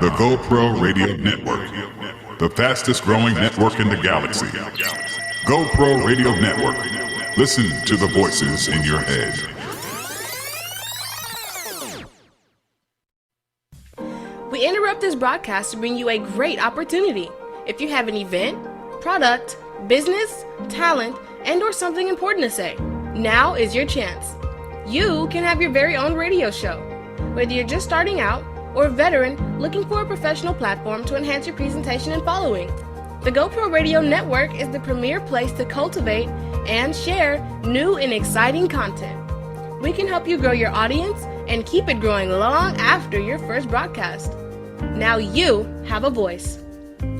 the GoPro Radio Network, the fastest growing network in the galaxy. GoPro Radio Network. Listen to the voices in your head. We interrupt this broadcast to bring you a great opportunity. If you have an event, product, business, talent, and/or something important to say, now is your chance. You can have your very own radio show. Whether you're just starting out or a veteran looking for a professional platform to enhance your presentation and following, the GoPro Radio Network is the premier place to cultivate and share new and exciting content. We can help you grow your audience and keep it growing long after your first broadcast. Now you have a voice.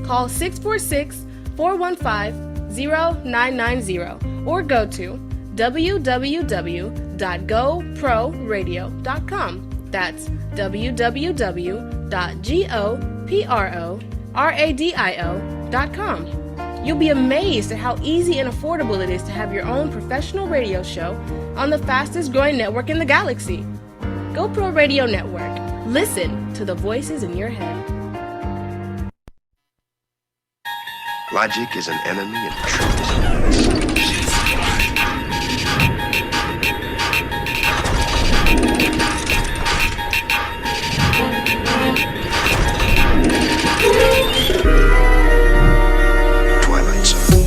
Call 646-415-0990 or go to www.goproradio.com. That's www.goproradio.com. You'll be amazed at how easy and affordable it is to have your own professional radio show on the fastest growing network in the galaxy. GoPro Radio Network. Listen to the voices in your head. Logic is an enemy and truth is an enemy. Twilight Zone.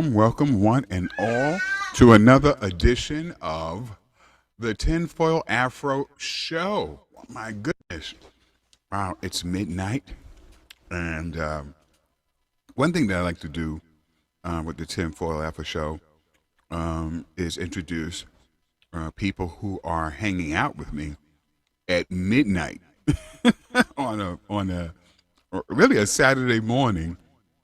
Welcome, one and all, to another edition of the Tinfoil Afro Show. Oh, my goodness. Wow, it's midnight. And one thing that I like to do with the Tinfoil Afro Show is introduce people who are hanging out with me at midnight on a really a Saturday morning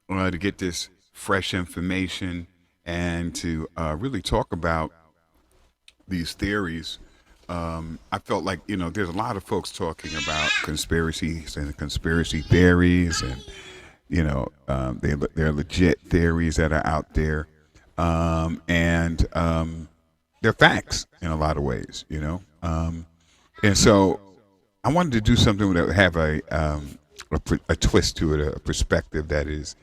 to get this fresh information and to really talk about these theories. I felt like, there's a lot of folks talking about conspiracies and conspiracy theories, and, they're legit theories that are out there. And they're facts in a lot of ways, And so I wanted to do something that would have a twist to it, a perspective that is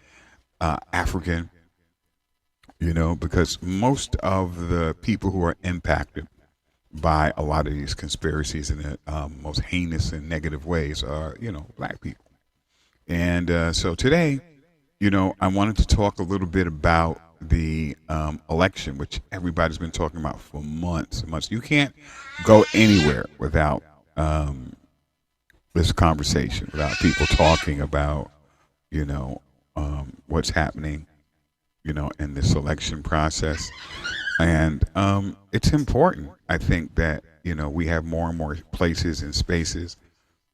African, because most of the people who are impacted by a lot of these conspiracies in the most heinous and negative ways are, black people. And so today, I wanted to talk a little bit about the election, which everybody's been talking about for months and months. You can't go anywhere without this conversation, without people talking about, what's happening, in this election process. And it's important, I think, that, we have more and more places and spaces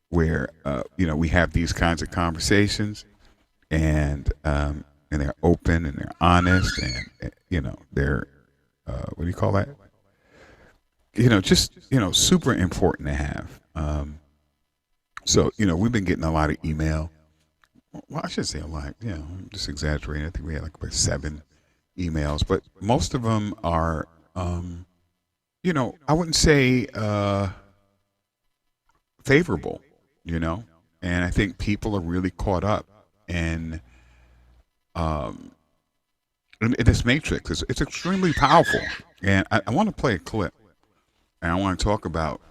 where, we have these kinds of conversations, and they're open and they're honest, and, they're, what do you call that? Just, super important to have. So, we've been getting a lot of email. Well, I should say a lot. I'm just exaggerating. I think we had like about 7 emails, but most of them are, I wouldn't say favorable, and I think people are really caught up in this matrix. It's extremely powerful, and I want to play a clip, and I want to talk about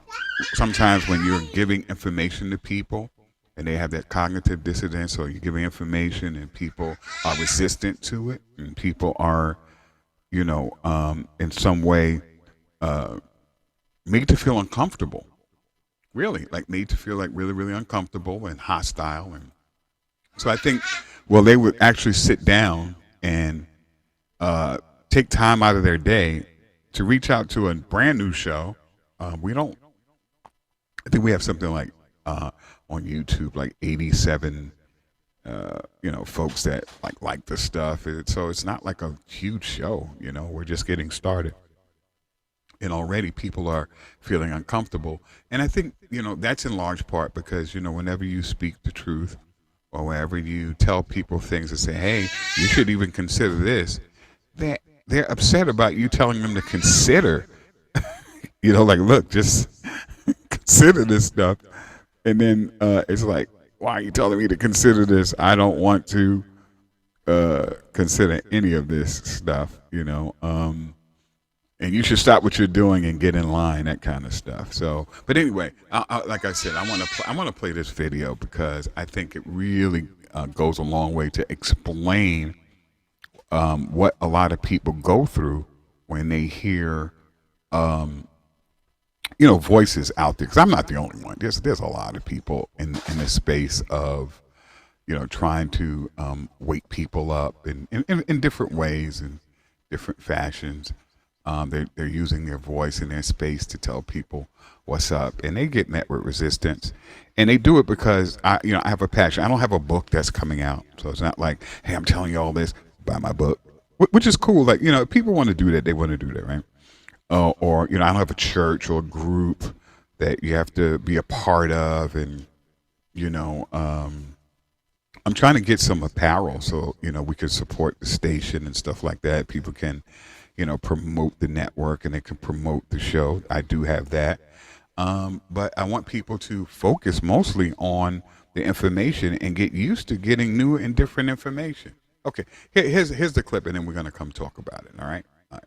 sometimes when you're giving information to people and they have that cognitive dissonance, or you're giving information and people are resistant to it, and people are, in some way made to feel uncomfortable, really, like made to feel like really, really uncomfortable and hostile. And so I think, they would actually sit down and take time out of their day to reach out to a brand new show. We don't I think we have something like on YouTube, like 87 folks that like the stuff. So it's not like a huge show. We're just getting started, and already people are feeling uncomfortable. And I think that's in large part because whenever you speak the truth, or whenever you tell people things and say, "Hey, you should even consider this," they're upset about you telling them to consider. Like, look, just consider this stuff, and then it's like, why are you telling me to consider this? I don't want to consider any of this stuff, and you should stop what you're doing and get in line, that kind of stuff. So, but anyway, like I said, I want to play this video because I think it really goes a long way to explain what a lot of people go through when they hear voices out there. Because I'm not the only one. There's a lot of people in the space of trying to wake people up in different ways and different fashions. They're using their voice and their space to tell people what's up, and they get met with resistance. And they do it because I have a passion. I don't have a book that's coming out, so it's not like, hey, I'm telling you all this, buy my book, which is cool. Like, if people want to do that, they want to do that, right? Or I don't have a church or a group that you have to be a part of, and I'm trying to get some apparel so we can support the station and stuff like that. People can promote the network and they can promote the show. I do have that. But I want people to focus mostly on the information and get used to getting new and different information. Okay, here's the clip, and then we're going to come talk about it, all right? All right.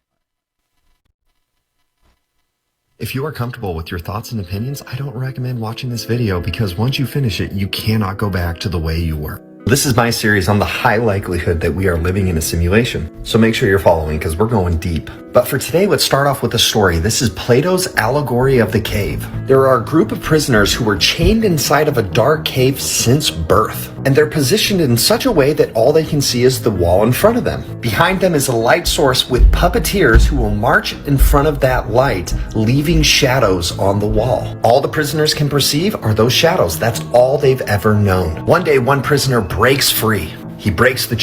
If you are comfortable with your thoughts and opinions, I don't recommend watching this video because once you finish it, you cannot go back to the way you were. This is my series on the high likelihood that we are living in a simulation. So make sure you're following because we're going deep. But for today, let's start off with a story. This is Plato's allegory of the cave. There are a group of prisoners who were chained inside of a dark cave since birth. And they're positioned in such a way that all they can see is the wall in front of them. Behind them is a light source with puppeteers who will march in front of that light, leaving shadows on the wall. All the prisoners can perceive are those shadows. That's all they've ever known. One day, one prisoner breaks free. He breaks the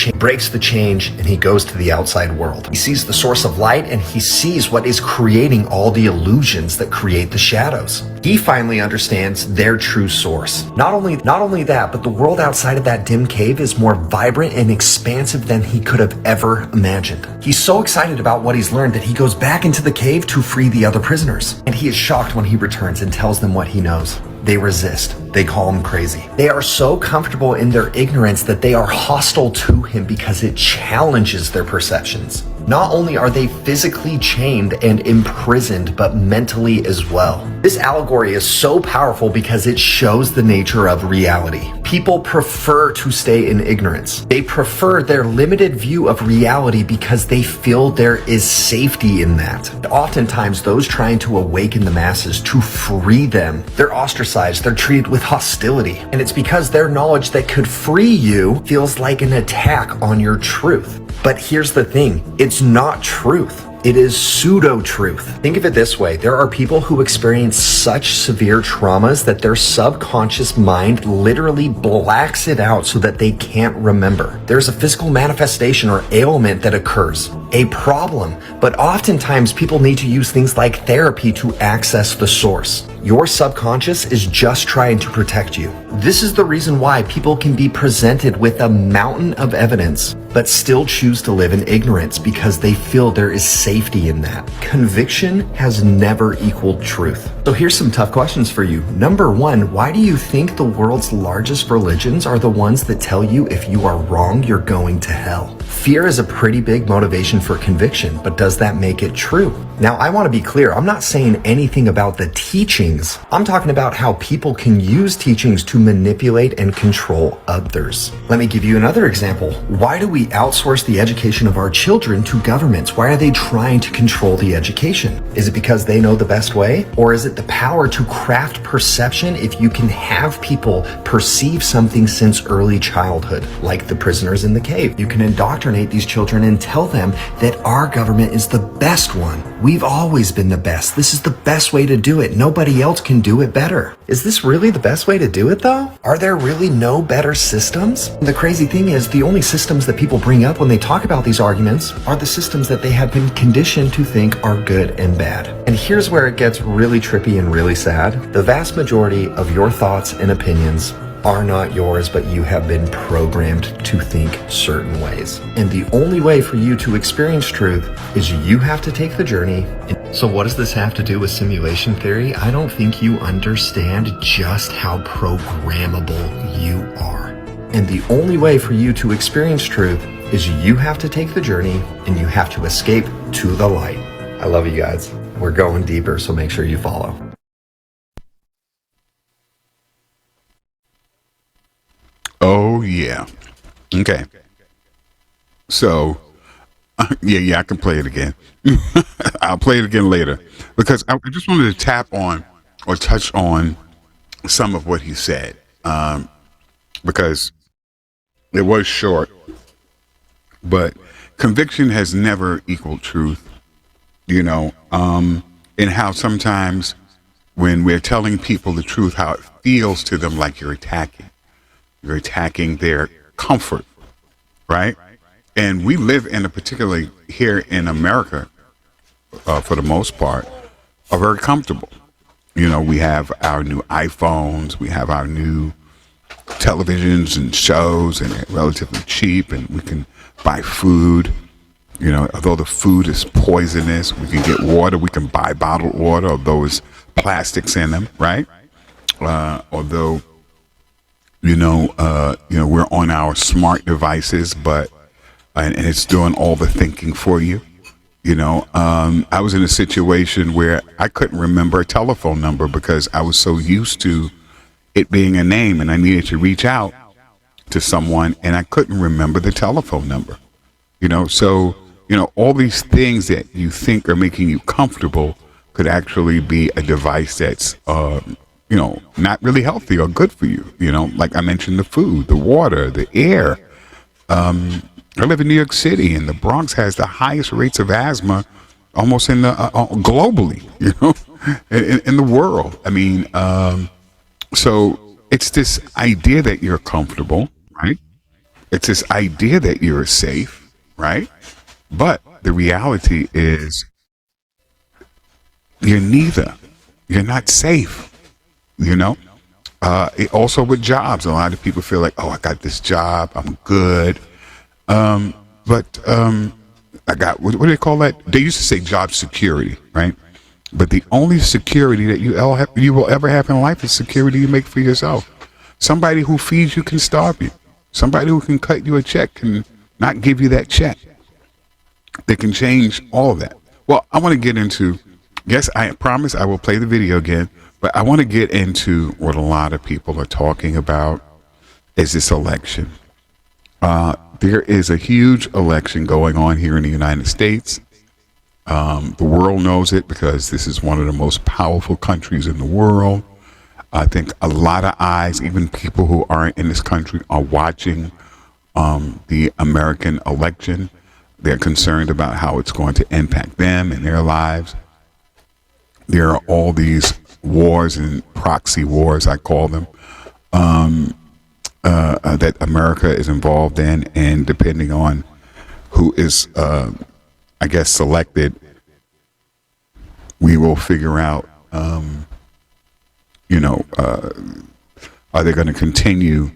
change, and he goes to the outside world. He sees the source of light, and he sees what is creating all the illusions that create the shadows. He finally understands their true source. Not only that, but the world outside of that dim cave is more vibrant and expansive than he could have ever imagined. He's so excited about what he's learned that he goes back into the cave to free the other prisoners. And he is shocked when he returns and tells them what he knows. They resist. They call him crazy. They are so comfortable in their ignorance that they are hostile to him because it challenges their perceptions. Not only are they physically chained and imprisoned, but mentally as well. This allegory is so powerful because it shows the nature of reality. People prefer to stay in ignorance. They prefer their limited view of reality because they feel there is safety in that. Oftentimes, those trying to awaken the masses to free them, they're ostracized, they're treated with hostility. And it's because their knowledge that could free you feels like an attack on your truth. But here's the thing, it's not truth. It is pseudo-truth. Think of it this way. There are people who experience such severe traumas that their subconscious mind literally blacks it out so that they can't remember. There's a physical manifestation or ailment that occurs, a problem, but oftentimes people need to use things like therapy to access the source. Your subconscious is just trying to protect you. This is the reason why people can be presented with a mountain of evidence, but still choose to live in ignorance because they feel there is safety in that. Conviction has never equaled truth. So here's some tough questions for you. Number one, why do you think the world's largest religions are the ones that tell you if you are wrong, you're going to hell? Fear is a pretty big motivation for conviction, but does that make it true? Now, I want to be clear. I'm not saying anything about the teachings. I'm talking about how people can use teachings to manipulate and control others. Let me give you another example. Why do we outsource the education of our children to governments? Why are they trying to control the education? Is it because they know the best way? Or is it the power to craft perception if you can have people perceive something since early childhood, like the prisoners in the cave? You can indoctrinate indoctrinate these children and tell them that our government is the best one. We've always been the best. This is the best way to do it. Nobody else can do it better. Is this really the best way to do it though? Are there really no better systems? The crazy thing is the only systems that people bring up when they talk about these arguments are the systems that they have been conditioned to think are good and bad. And here's where it gets really trippy and really sad. The vast majority of your thoughts and opinions are not yours, but you have been programmed to think certain ways. And the only way for you to experience truth is you have to take the journey. So what does this have to do with simulation theory? I don't think you understand just how programmable you are. And the only way for you to experience truth is you have to take the journey and you have to escape to the light. I love you guys. We're going deeper, so make sure you follow. Oh, yeah. Okay. So, yeah, I can play it again. I'll play it again later because I just wanted to tap on or touch on some of what he said because it was short, but conviction has never equaled truth, and how sometimes when we're telling people the truth, how it feels to them like you're attacking their comfort, right? And we live in particularly here in America, for the most part, are very comfortable. We have our new iPhones, we have our new televisions and shows, and they're relatively cheap, and we can buy food. Although the food is poisonous, we can get water, we can buy bottled water, although it's plastics in them, right? Although we're on our smart devices, but and it's doing all the thinking for you. I was in a situation where I couldn't remember a telephone number because I was so used to it being a name, and I needed to reach out to someone, and I couldn't remember the telephone number. So all these things that you think are making you comfortable could actually be a device that's not really healthy or good for you. Like I mentioned, the food, the water, the air. I live in New York City, and the Bronx has the highest rates of asthma almost in the globally, in the world. I mean, so it's this idea that you're comfortable, right? It's this idea that you're safe, right? But the reality is you're neither. You're not safe. Also with jobs, a lot of people feel like, oh, I got this job, I'm good. But I got, what do they call that? They used to say job security, right? But the only security that you will ever have in life is security you make for yourself. Somebody who feeds you can starve you. Somebody who can cut you a check can not give you that check. They can change all of that. Well, I want to get into, yes, I promise I will play the video again, but I want to get into what a lot of people are talking about is this election. There is a huge election going on here in the United States. The world knows it because this is one of the most powerful countries in the world. I think a lot of eyes, even people who aren't in this country, are watching the American election. They're concerned about how it's going to impact them and their lives. There are all these wars and proxy wars, I call them, that America is involved in, and depending on who is, selected, we will figure out, are they going to continue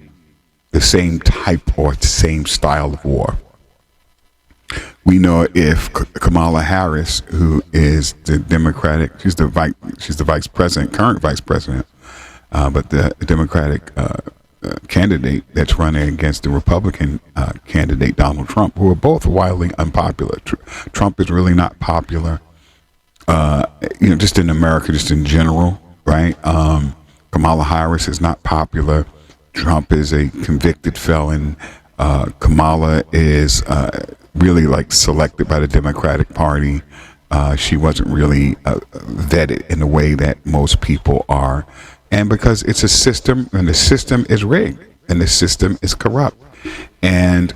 the same type or the same style of war? We know if Kamala Harris, who is the Democratic, she's the vice president, current vice president, but the Democratic candidate that's running against the Republican candidate, Donald Trump, who are both wildly unpopular. Trump is really not popular, just in America, just in general, right? Kamala Harris is not popular. Trump is a convicted felon. Kamala is really selected by the Democratic Party. She wasn't really vetted in the way that most people are. And because it's a system, and the system is rigged, and the system is corrupt. And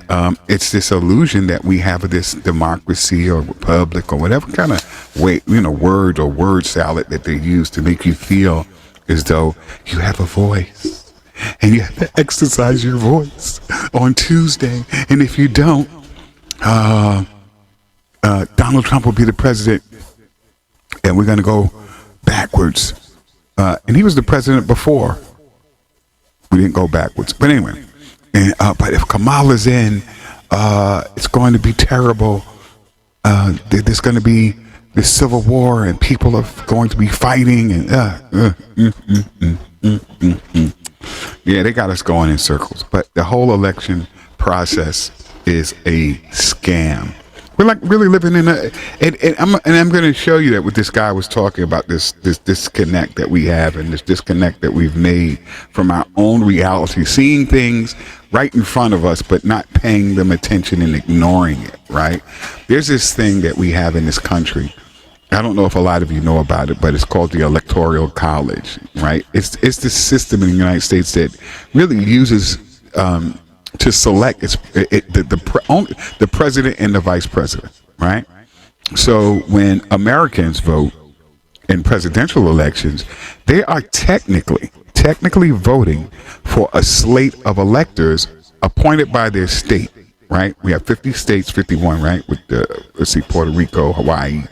it's this illusion that we have of this democracy or republic or whatever kind of way, word or word salad that they use to make you feel as though you have a voice and you have to exercise your voice on Tuesday. And if you don't, Donald Trump will be the president and we're going to go backwards. And he was the president before. We didn't go backwards. But anyway, but if Kamala's in, it's going to be terrible. There's going to be this civil war and people are going to be fighting. And yeah, they got us going in circles. But the whole election process is a scam. We're like really living in I'm going to show you that what this guy was talking about, this disconnect that we have and this disconnect that we've made from our own reality, seeing things right in front of us, but not paying them attention and ignoring it, right? There's this thing that we have in this country. I don't know if a lot of you know about it, but it's called the Electoral College, right? It's this system in the United States that really uses, to select the president and the vice president, right? So when Americans vote in presidential elections, they are technically voting for a slate of electors appointed by their state, right? We have 50 states, 51, right? With Puerto Rico, Hawaii,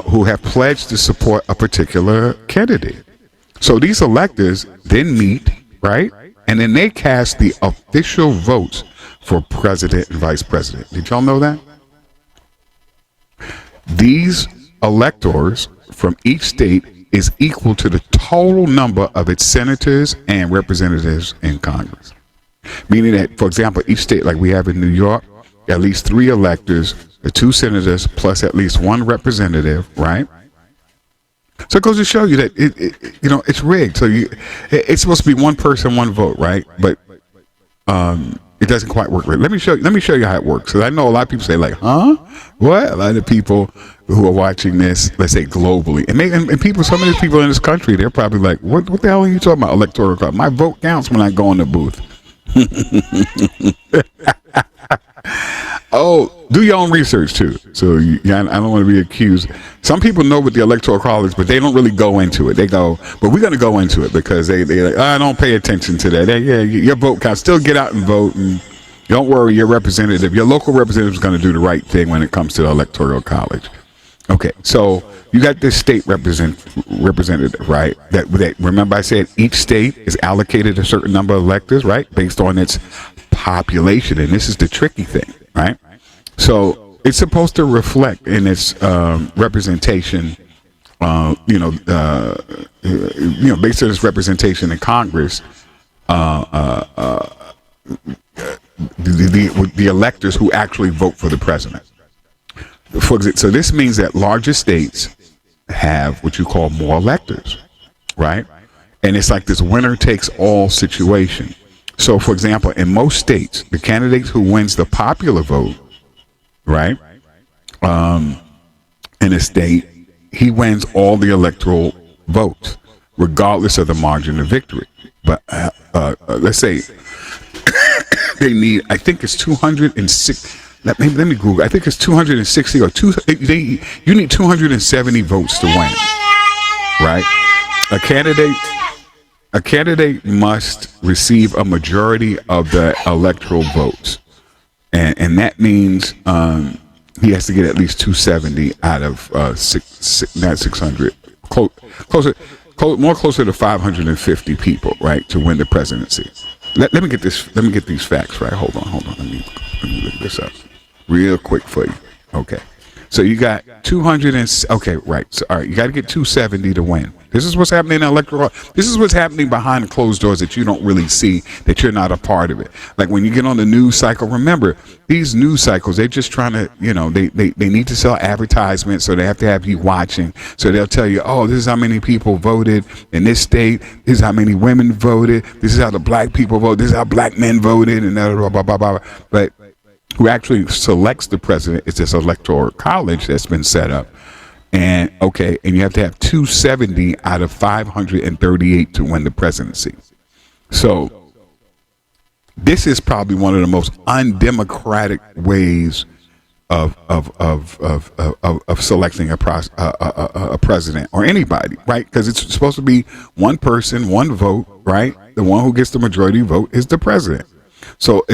who have pledged to support a particular candidate. So these electors then meet, right? And then they cast the official votes for president and vice president. Did y'all know that? These electors from each state is equal to the total number of its senators and representatives in Congress. Meaning that, for example, each state, like we have in New York, at least 3 electors, 2 senators, plus at least 1 representative, right? So it goes to show you that it's rigged. So it's supposed to be 1 person, 1 vote, right? But it doesn't quite work. Let me show you how it works. Because I know a lot of people say like, huh? What? A lot of people who are watching this, let's say globally, and people, some of these people in this country, they're probably like, what the hell are you talking about? Electoral college? My vote counts when I go in the booth. Oh, do your own research too. So I don't want to be accused. Some people know what the Electoral College, but they don't really go into it. They go, but we're going to go into it because they like, I don't pay attention to that. Your vote counts. Still get out and vote, and don't worry, your local representative is going to do the right thing when it comes to the Electoral College. Okay, so you got this state representative, right? That remember I said each state is allocated a certain number of electors, right, based on its population, and this is the tricky thing, right? So it's supposed to reflect in its representation, based on its representation in Congress, the electors who actually vote for the president. So this means that larger states have what you call more electors, right? And it's like this winner takes all situation. So, for example, in most states, the candidate who wins the popular vote, right, in a state, he wins all the electoral votes, regardless of the margin of victory. But let's say they need, I think it's 206. Let me Google. I think it's 260 or you need 270 votes to win, right? A candidate must receive a majority of the electoral votes, and that means he has to get at least 270 out of not 600, closer to 550 people, right, to win the presidency. Let me get this. Let me get these facts right. Hold on. Let me look this up real quick for you. Okay. So you got 200 and okay, right. So all right, you got to get 270 to win. This is what's happening in electoral. This is what's happening behind closed doors that you don't really see, that you're not a part of it. Like when you get on the news cycle, remember these news cycles, they're just trying to, they need to sell advertisements, so they have to have you watching. So they'll tell you, oh, this is how many people voted in this state. This is how many women voted. This is how the black people vote. This is how black men voted, and blah, blah, blah, blah. But who actually selects the president is this electoral college that's been set up. And you have to have 270 out of 538 to win the presidency. So This is probably one of the most undemocratic ways of selecting a president or anybody, right? Because it's supposed to be one person, one vote, right? The one who gets the majority vote is the president. So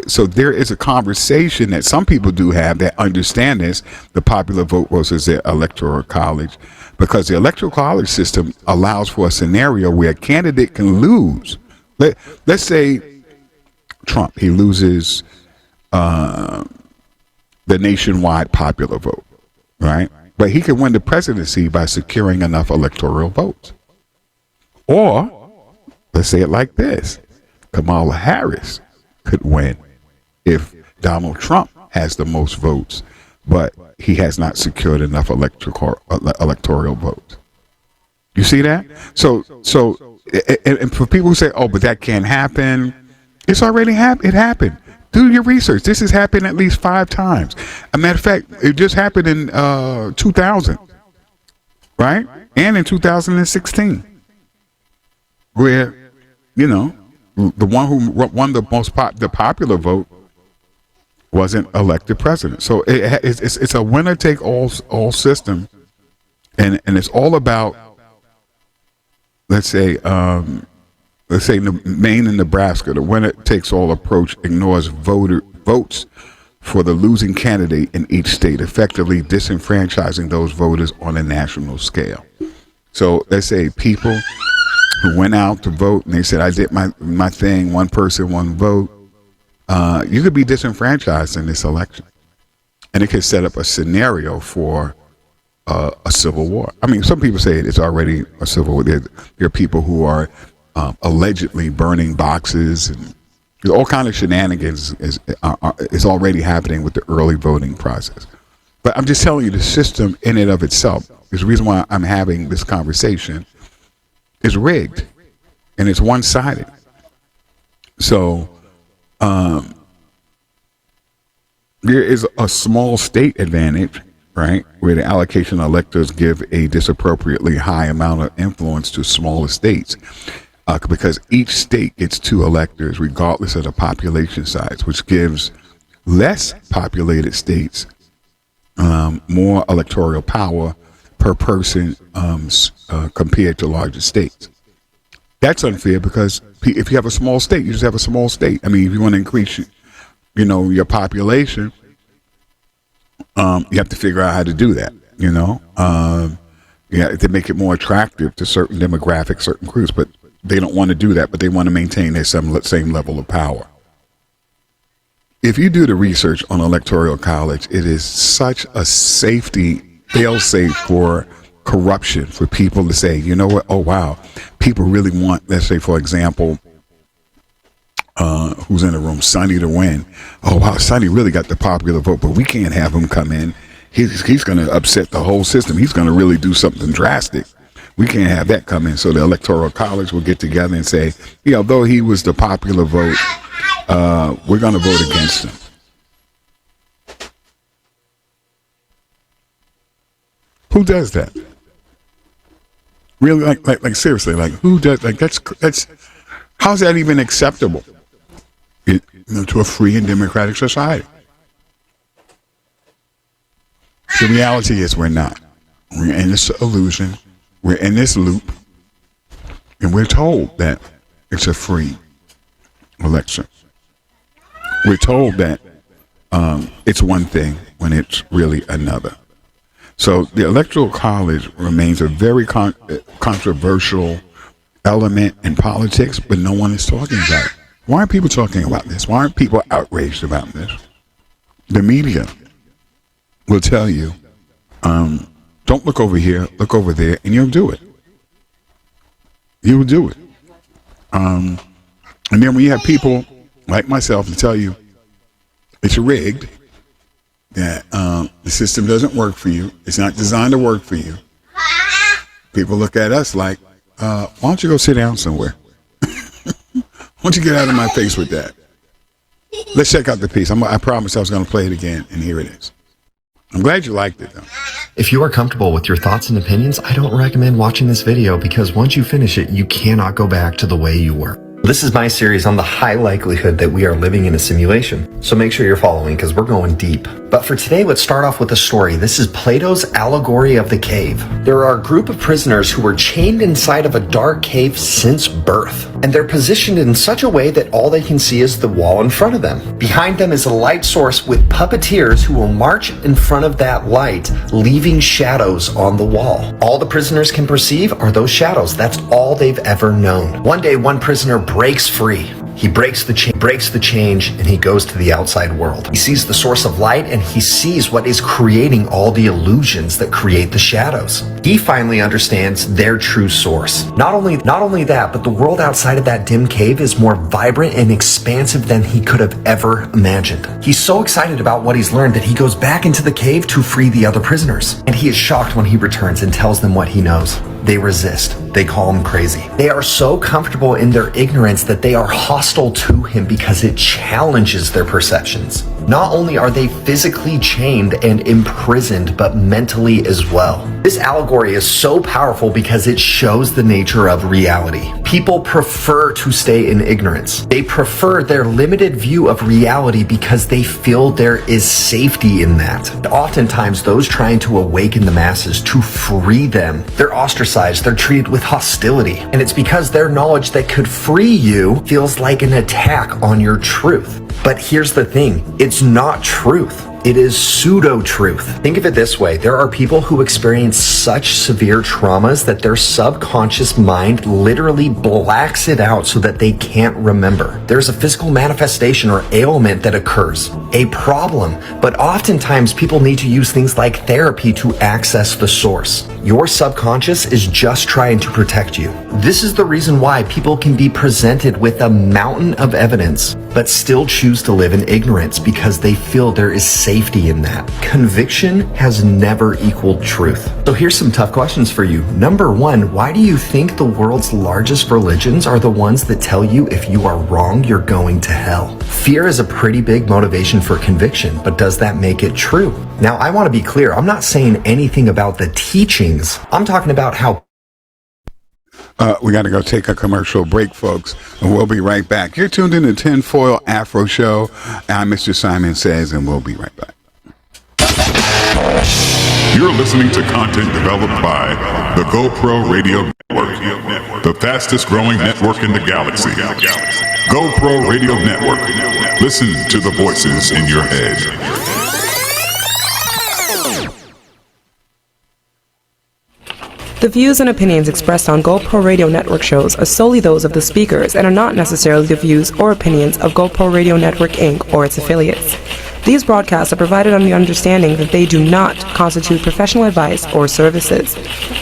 so there is a conversation that some people do have that understand this. The popular vote versus the electoral college, because the electoral college system allows for a scenario where a candidate can lose. Let's say Trump, he loses the nationwide popular vote, right? But he can win the presidency by securing enough electoral votes. Or, let's say it like this, Kamala Harris could win if Donald Trump has the most votes, but he has not secured enough electoral votes. You see that? So, and for people who say, "Oh, but that can't happen," it's already happened. It happened. Do your research. This has happened at least 5 times. As a matter of fact, it just happened in 2000, right? And in 2016, where the one who won the most the popular vote wasn't elected president. So it's a winner take all system, and it's all about, let's say Maine and Nebraska, the winner takes all approach ignores votes for the losing candidate in each state, effectively disenfranchising those voters on a national scale. So let's say people who went out to vote and they said, "I did my thing, one person, one vote." You could be disenfranchised in this election, and it could set up a scenario for a civil war. I mean, some people say it's already a civil war. There are people who are allegedly burning boxes, and all kind of shenanigans is already happening with the early voting process. But I'm just telling you, the system in and of itself is the reason why I'm having this conversation is rigged, and it's one-sided. So there is a small state advantage, right, where the allocation of electors give a disappropriately high amount of influence to smaller states. Because each state gets 2 electors regardless of the population size, which gives less populated states more electoral power per person compared to larger states. That's unfair because if you have a small state, you just have a small state. I mean, if you want to increase, your population, you have to figure out how to do that. To make it more attractive to certain demographics, certain groups, but they don't want to do that, but they want to maintain their same level of power. If you do the research on electoral college, it is such a safety fail-safe for corruption, for people to say, you know what, oh wow, people really want, let's say for example, who's in the room, Sonny to win. Oh wow, Sonny really got the popular vote, but we can't have him come in. He's going to upset the whole system. He's going to really do something drastic. We can't have that come in. So the electoral college will get together and say, though he was the popular vote, we're going to vote against him. Who does that? Really, like seriously, like who does? Like that's how's that even acceptable to a free and democratic society? The reality is we're not. We're in this illusion. We're in this loop, and we're told that it's a free election. We're told that it's one thing when it's really another. So the electoral college remains a very controversial element in politics, but no one is talking about it. Why aren't people talking about this? Why aren't people outraged about this? The media will tell you, don't look over here, look over there, and you'll do it. You'll do it. And then when you have people like myself to tell you it's rigged, that the system doesn't work for you, it's not designed to work for you, people look at us like, why don't you go sit down somewhere? Why don't you get out of my face with that? Let's check out the piece. I promised I was going to play it again, and here it is. I'm glad you liked it, though. If you are comfortable with your thoughts and opinions, I don't recommend watching this video because once you finish it, you cannot go back to the way you were. This is my series on the high likelihood that we are living in a simulation. So make sure you're following because we're going deep. But for today, let's start off with a story. This is Plato's allegory of the cave. There are a group of prisoners who were chained inside of a dark cave since birth. And they're positioned in such a way that all they can see is the wall in front of them. Behind them is a light source with puppeteers who will march in front of that light, leaving shadows on the wall. All the prisoners can perceive are those shadows. That's all they've ever known. One day, one prisoner breaks free. He breaks the change, and he goes to the outside world. He sees the source of light, and he sees what is creating all the illusions that create the shadows. He finally understands their true source. Not only that, but the world outside of that dim cave is more vibrant and expansive than he could have ever imagined. He's so excited about what he's learned that he goes back into the cave to free the other prisoners. And he is shocked when he returns and tells them what he knows. They resist. They call him crazy. They are so comfortable in their ignorance that they are hostile to him because it challenges their perceptions. Not only are they physically chained and imprisoned, but mentally as well. This allegory is so powerful because it shows the nature of reality. People prefer to stay in ignorance. They prefer their limited view of reality because they feel there is safety in that. Oftentimes, those trying to awaken the masses to free them, they're ostracized, they're treated with hostility. And it's because their knowledge that could free you feels like an attack on your truth. But here's the thing, it's not truth. It is pseudo-truth. Think of it this way. There are people who experience such severe traumas that their subconscious mind literally blacks it out so that they can't remember. There's a physical manifestation or ailment that occurs, a problem, but oftentimes people need to use things like therapy to access the source. Your subconscious is just trying to protect you. This is the reason why people can be presented with a mountain of evidence, but still choose to live in ignorance because they feel there is safety in that. Conviction has never equaled truth. So here's some tough questions for you. Number one, why do you think the world's largest religions are the ones that tell you if you are wrong, you're going to hell? Fear is a pretty big motivation for conviction, but does that make it true? Now, I want to be clear. I'm not saying anything about the teachings. I'm talking about how we got to go take a commercial break, folks, and we'll be right back. You're tuned in to Tinfoil Afro Show. I'm Mr. Simon Says, and we'll be right back. You're listening to content developed by the GoPro Radio Network, the fastest growing network in the galaxy. GoPro Radio Network. Listen to the voices in your head. The views and opinions expressed on GoPro Radio Network shows are solely those of the speakers and are not necessarily the views or opinions of GoPro Radio Network Inc. or its affiliates. These broadcasts are provided on the understanding that they do not constitute professional advice or services.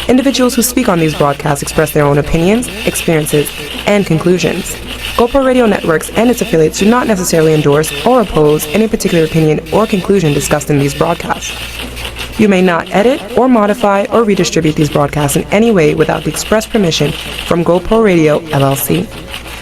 Individuals who speak on these broadcasts express their own opinions, experiences, and conclusions. GoPro Radio Networks and its affiliates do not necessarily endorse or oppose any particular opinion or conclusion discussed in these broadcasts. You may not edit or modify or redistribute these broadcasts in any way without the express permission from GoPro Radio, LLC.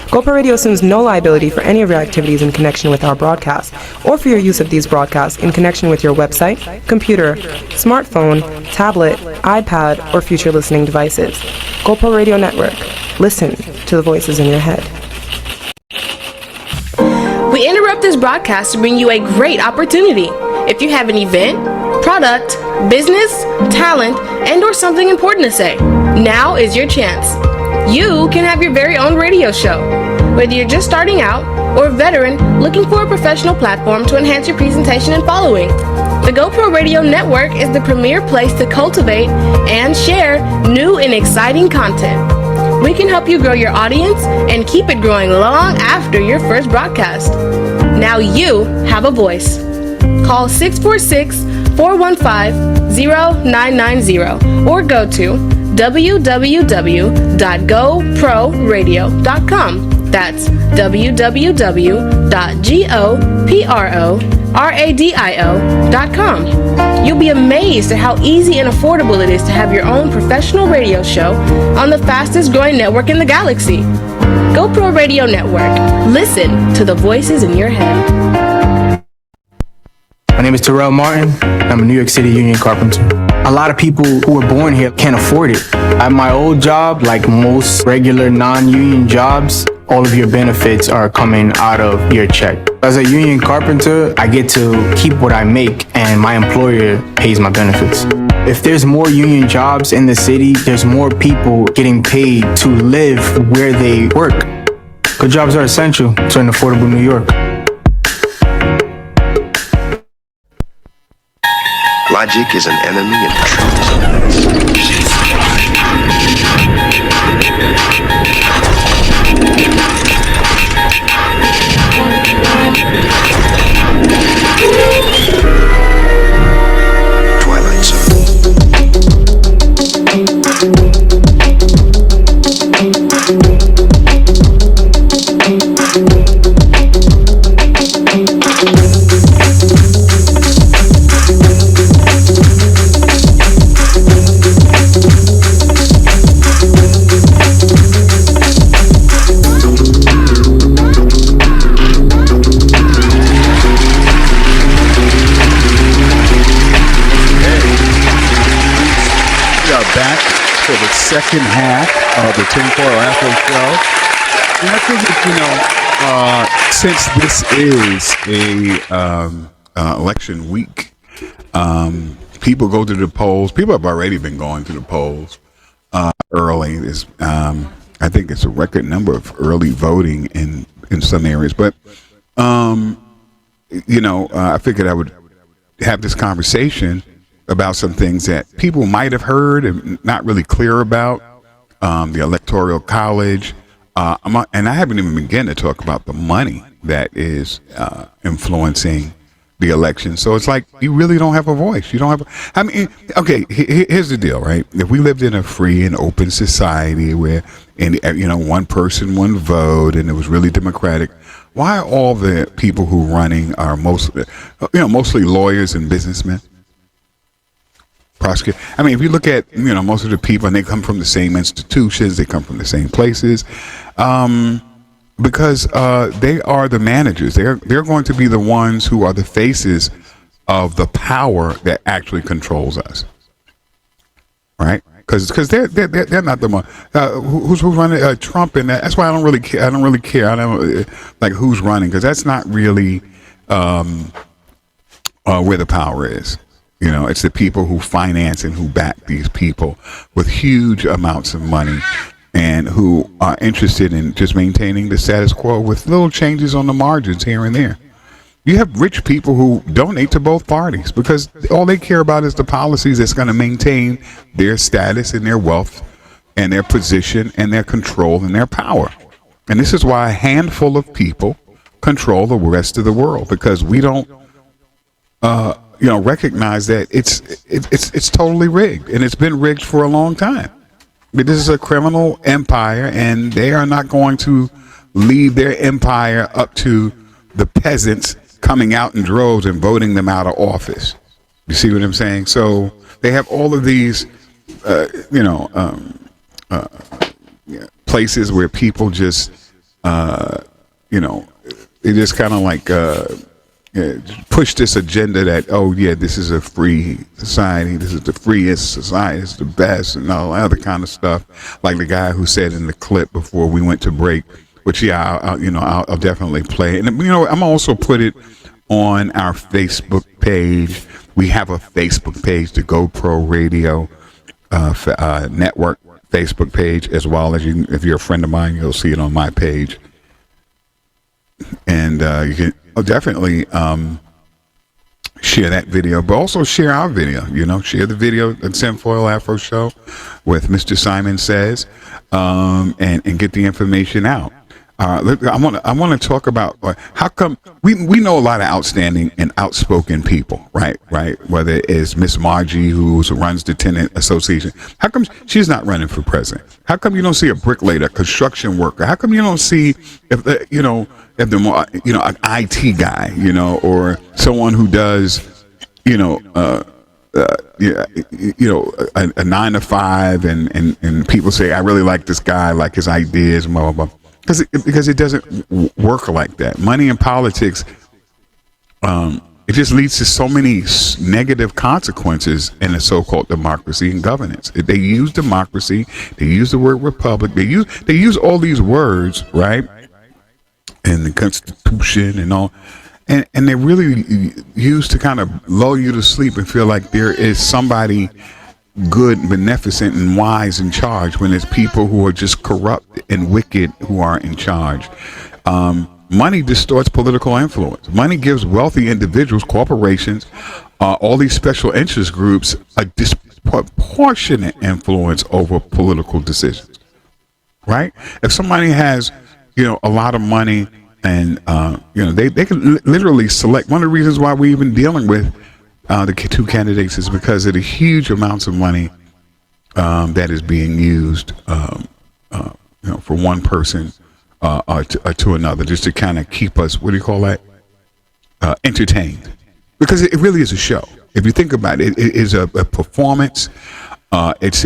GoPro Radio assumes no liability for any of your activities in connection with our broadcasts or for your use of these broadcasts in connection with your website, computer, smartphone, tablet, iPad, or future listening devices. GoPro Radio Network. Listen to the voices in your head. We interrupt this broadcast to bring you a great opportunity. If you have an event, product, business, talent, and/or something important to say, now is your chance. You can have your very own radio show. Whether you're just starting out or a veteran looking for a professional platform to enhance your presentation and following, the GoPro Radio Network is the premier place to cultivate and share new and exciting content. We can help you grow your audience and keep it growing long after your first broadcast. Now you have a voice. Call 646-415-0990 or go to www.goproradio.com. That's www.goproradio.com. You'll be amazed at how easy and affordable it is to have your own professional radio show on the fastest growing network in the galaxy. GoPro Radio Network. Listen to the voices in your head. My name is Terrell Martin. I'm a New York City union carpenter. A lot of people who are born here can't afford it. At my old job, like most regular non-union jobs, all of your benefits are coming out of your check. As a union carpenter, I get to keep what I make and my employer pays my benefits. If there's more union jobs in the city, there's more people getting paid to live where they work. Good jobs are essential to an affordable New York. Logic is an enemy and truth is a menace. Twilight Zone. Back for the second half of the tinfoil Afro show. And I figured, since this is a election week, people go to the polls. People have already been going to the polls early. I think it's a record number of early voting in some areas. But I figured I would have this conversation about some things that people might have heard and not really clear about, the electoral college, and I haven't even begun to talk about the money that is influencing the election. So it's like you really don't have a voice. You don't have. Okay. Here's the deal, right? If we lived in a free and open society where, one person, one vote, and it was really democratic, why are all the people who are running are mostly lawyers and businessmen? Prosecute. If you look at most of the people, and they come from the same institutions, they come from the same places, because they are the managers. They're going to be the ones who are the faces of the power that actually controls us, right? Because they're not the one who's running Trump, and that's why I don't really care. I don't like who's running, because that's not really where the power is. It's the people who finance and who back these people with huge amounts of money and who are interested in just maintaining the status quo with little changes on the margins here and there. You have rich people who donate to both parties because all they care about is the policies that's going to maintain their status and their wealth and their position and their control and their power. And this is why a handful of people control the rest of the world, because we don't recognize that it's totally rigged, and it's been rigged for a long time. This is a criminal empire, and they are not going to leave their empire up to the peasants coming out in droves and voting them out of office. You see what I'm saying? So they have all of these, places where people just, they just kind of like push this agenda that, this is a free society, this is the freest society, it's the best, and all other kind of stuff. Like the guy who said in the clip before we went to break, which I'll definitely play. And I'm also put it on our Facebook page. We have a Facebook page, the GoPro Radio Network Facebook page, as well as if you're a friend of mine, you'll see it on my page. And you can definitely share that video, but also share our video. Share the video, the Tinfoil Afro Show with Mr. Simon Says, and get the information out. I want to talk about how come we know a lot of outstanding and outspoken people, right? Whether it's Miss Margie, who runs the tenant association. How come she's not running for president? How come you don't see a bricklayer, a construction worker? How come you don't see if the an IT guy, or someone who does a 9 to 5, and people say, I really like this guy, like his ideas, blah blah blah. Because it doesn't work like that. Money in politics, it just leads to so many negative consequences in a so-called democracy and governance. They use democracy, they use the word republic, they use all these words, right? and the Constitution and all. And they're really used to kind of lull you to sleep and feel like there is somebody good, beneficent, and wise in charge when it's people who are just corrupt and wicked who are in charge. Money distorts political influence. Money gives wealthy individuals, corporations, all these special interest groups a disproportionate influence over political decisions. Right? If somebody has, a lot of money and, they can literally select. One of the reasons why we're even dealing with the two candidates is because of the huge amounts of money that is being used, for one person to another, just to kind of keep us, what do you call that? Entertained, because it really is a show. If you think about it, it is a performance. It's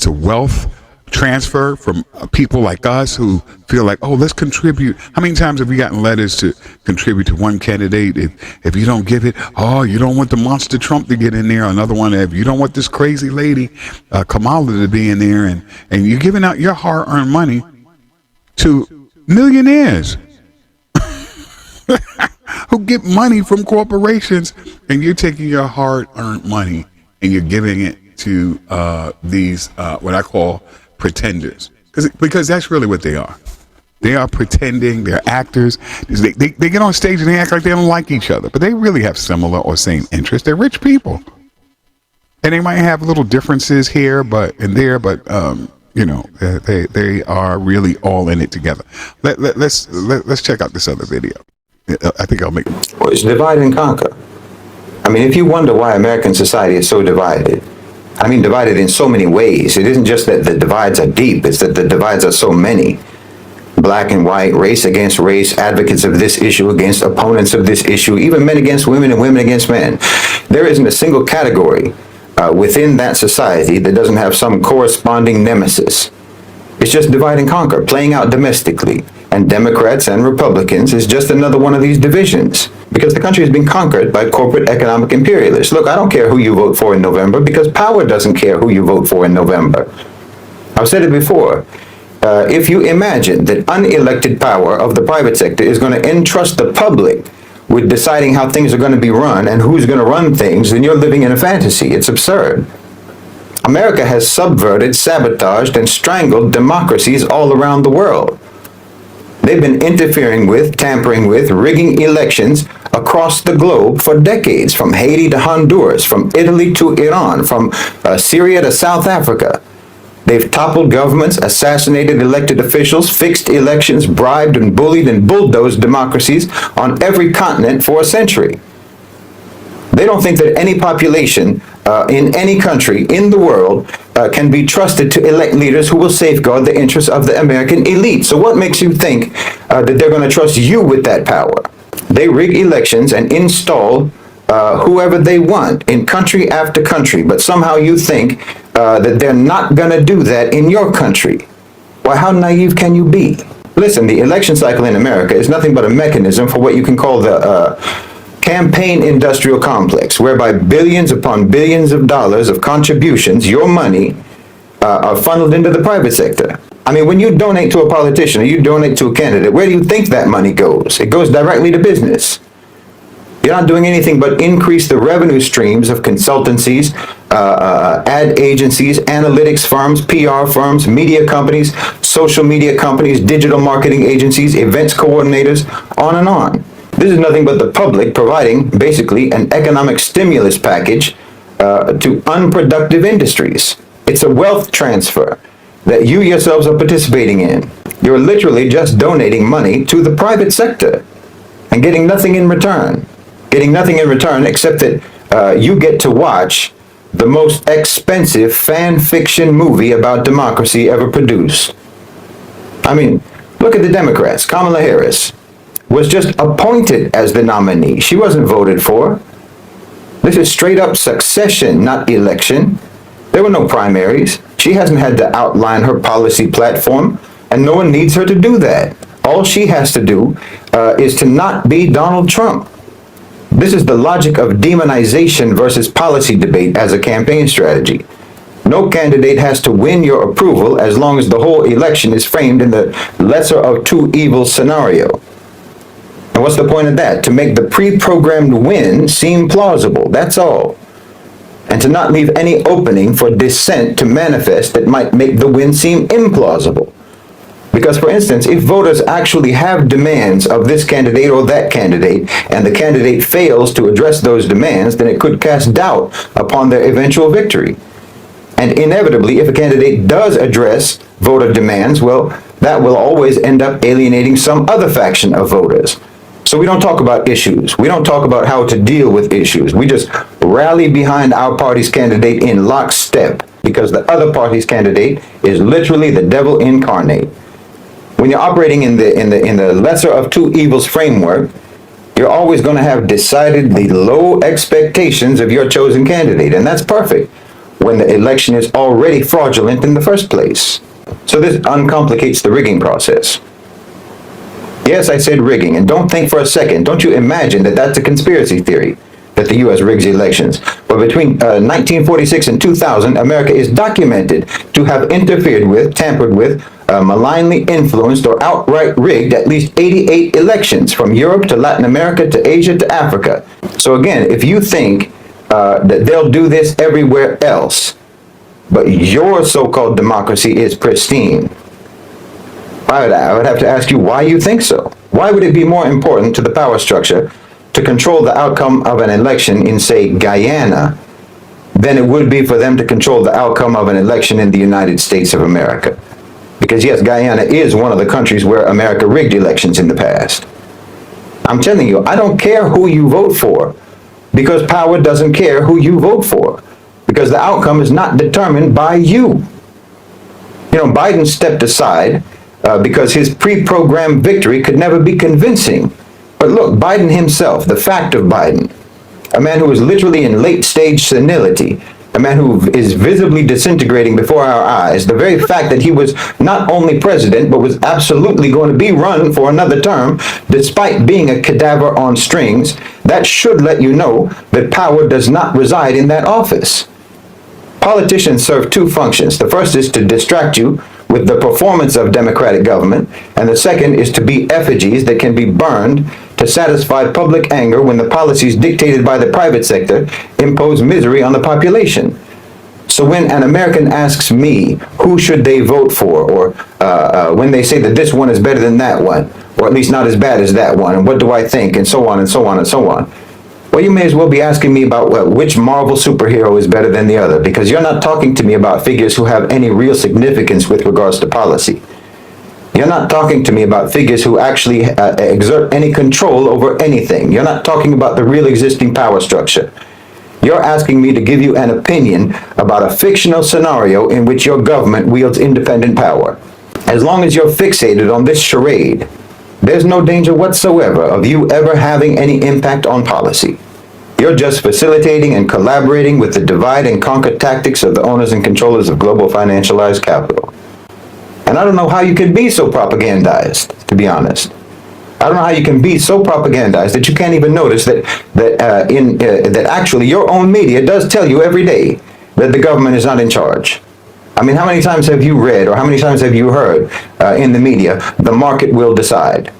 a wealth transfer from people like us who feel like, oh, let's contribute. How many times have we gotten letters to contribute to one candidate? If you don't give it, oh, you don't want the monster Trump to get in there. Another one, if you don't want this crazy lady Kamala to be in there, and you're giving out your hard-earned money to millionaires who get money from corporations, and you're taking your hard-earned money and you're giving it to these what I call pretenders, because that's really what they are. They are pretending. They're actors. They get on stage and they act like they don't like each other, but they really have similar or same interests. They're rich people, and they might have little differences here and there, but they are really all in it together. Let's check out this other video. I think I'll make it. Well, it's divide and conquer. I mean, if you wonder why American society is so divided, I mean, divided in so many ways. It isn't just that the divides are deep, it's that the divides are so many. Black and white, race against race, advocates of this issue against opponents of this issue, even men against women and women against men. There isn't a single category within that society that doesn't have some corresponding nemesis. It's just divide and conquer, playing out domestically. And Democrats and Republicans is just another one of these divisions, because the country has been conquered by corporate economic imperialists. Look, I don't care who you vote for in November, because power doesn't care who you vote for in November. I've said it before. If you imagine that unelected power of the private sector is going to entrust the public with deciding how things are going to be run and who's going to run things, then you're living in a fantasy. It's absurd. America has subverted, sabotaged, and strangled democracies all around the world. They've been interfering with, tampering with, rigging elections across the globe for decades, from Haiti to Honduras, from Italy to Iran, from Syria to South Africa. They've toppled governments, assassinated elected officials, fixed elections, bribed and bullied and bulldozed democracies on every continent for a century. They don't think that any population in any country in the world can be trusted to elect leaders who will safeguard the interests of the American elite. So what makes you think that they're going to trust you with that power? They rig elections and install whoever they want in country after country, but somehow you think that they're not going to do that in your country. Why, how naive can you be? Listen, the election cycle in America is nothing but a mechanism for what you can call the campaign industrial complex, whereby billions upon billions of dollars of contributions, your money, are funneled into the private sector. I mean, when you donate to a politician or you donate to a candidate, where do you think that money goes? It goes directly to business. You're not doing anything but increase the revenue streams of consultancies, ad agencies, analytics firms, PR firms, media companies, social media companies, digital marketing agencies, events coordinators, on and on. This is nothing but the public providing basically an economic stimulus package to unproductive industries. It's a wealth transfer that you yourselves are participating in. You're literally just donating money to the private sector and getting nothing in return. Getting nothing in return except that you get to watch the most expensive fan fiction movie about democracy ever produced. I mean, look at the Democrats. Kamala Harris was just appointed as the nominee. She wasn't voted for. This is straight up succession, not election. There were no primaries. She hasn't had to outline her policy platform, and no one needs her to do that. All she has to do is to not be Donald Trump. This is the logic of demonization versus policy debate as a campaign strategy. No candidate has to win your approval as long as the whole election is framed in the lesser of two evils scenario. And what's the point of that? To make the pre-programmed win seem plausible, that's all. And to not leave any opening for dissent to manifest that might make the win seem implausible. Because, for instance, if voters actually have demands of this candidate or that candidate, and the candidate fails to address those demands, then it could cast doubt upon their eventual victory. And inevitably, if a candidate does address voter demands, well, that will always end up alienating some other faction of voters. So we don't talk about issues. We don't talk about how to deal with issues. We just rally behind our party's candidate in lockstep, because the other party's candidate is literally the devil incarnate. When you're operating in the lesser of two evils framework, you're always going to have decidedly low expectations of your chosen candidate, and that's perfect when the election is already fraudulent in the first place. So this uncomplicates the rigging process. Yes, I said rigging, and don't think for a second, don't you imagine that that's a conspiracy theory, that the U.S. rigs elections. But between 1946 and 2000, America is documented to have interfered with, tampered with, malignly influenced, or outright rigged at least 88 elections from Europe to Latin America to Asia to Africa. So again, if you think that they'll do this everywhere else, but your so-called democracy is pristine, I would have to ask you why you think so. Why would it be more important to the power structure to control the outcome of an election in, say, Guyana, than it would be for them to control the outcome of an election in the United States of America? Because yes, Guyana is one of the countries where America rigged elections in the past. I'm telling you, I don't care who you vote for, because power doesn't care who you vote for, because the outcome is not determined by you. You know, Biden stepped aside because his pre-programmed victory could never be convincing. But look, Biden himself, the fact of Biden, a man who is literally in late-stage senility, a man who is visibly disintegrating before our eyes, the very fact that he was not only president, but was absolutely going to be run for another term, despite being a cadaver on strings, that should let you know that power does not reside in that office. Politicians serve two functions. The first is to distract you with the performance of democratic government, and the second is to be effigies that can be burned to satisfy public anger when the policies dictated by the private sector impose misery on the population. So when an American asks me who should they vote for, or when they say that this one is better than that one, or at least not as bad as that one, and what do I think, and so on and so on and so on, well, you may as well be asking me about which Marvel superhero is better than the other, because you're not talking to me about figures who have any real significance with regards to policy. You're not talking to me about figures who actually exert any control over anything. You're not talking about the real existing power structure. You're asking me to give you an opinion about a fictional scenario in which your government wields independent power. As long as you're fixated on this charade, there's no danger whatsoever of you ever having any impact on policy. You're just facilitating and collaborating with the divide and conquer tactics of the owners and controllers of global financialized capital. And I don't know how you can be so propagandized, to be honest. I don't know how you can be so propagandized that you can't even notice that actually your own media does tell you every day that the government is not in charge. I mean, how many times have you read, or how many times have you heard in the media, the market will decide?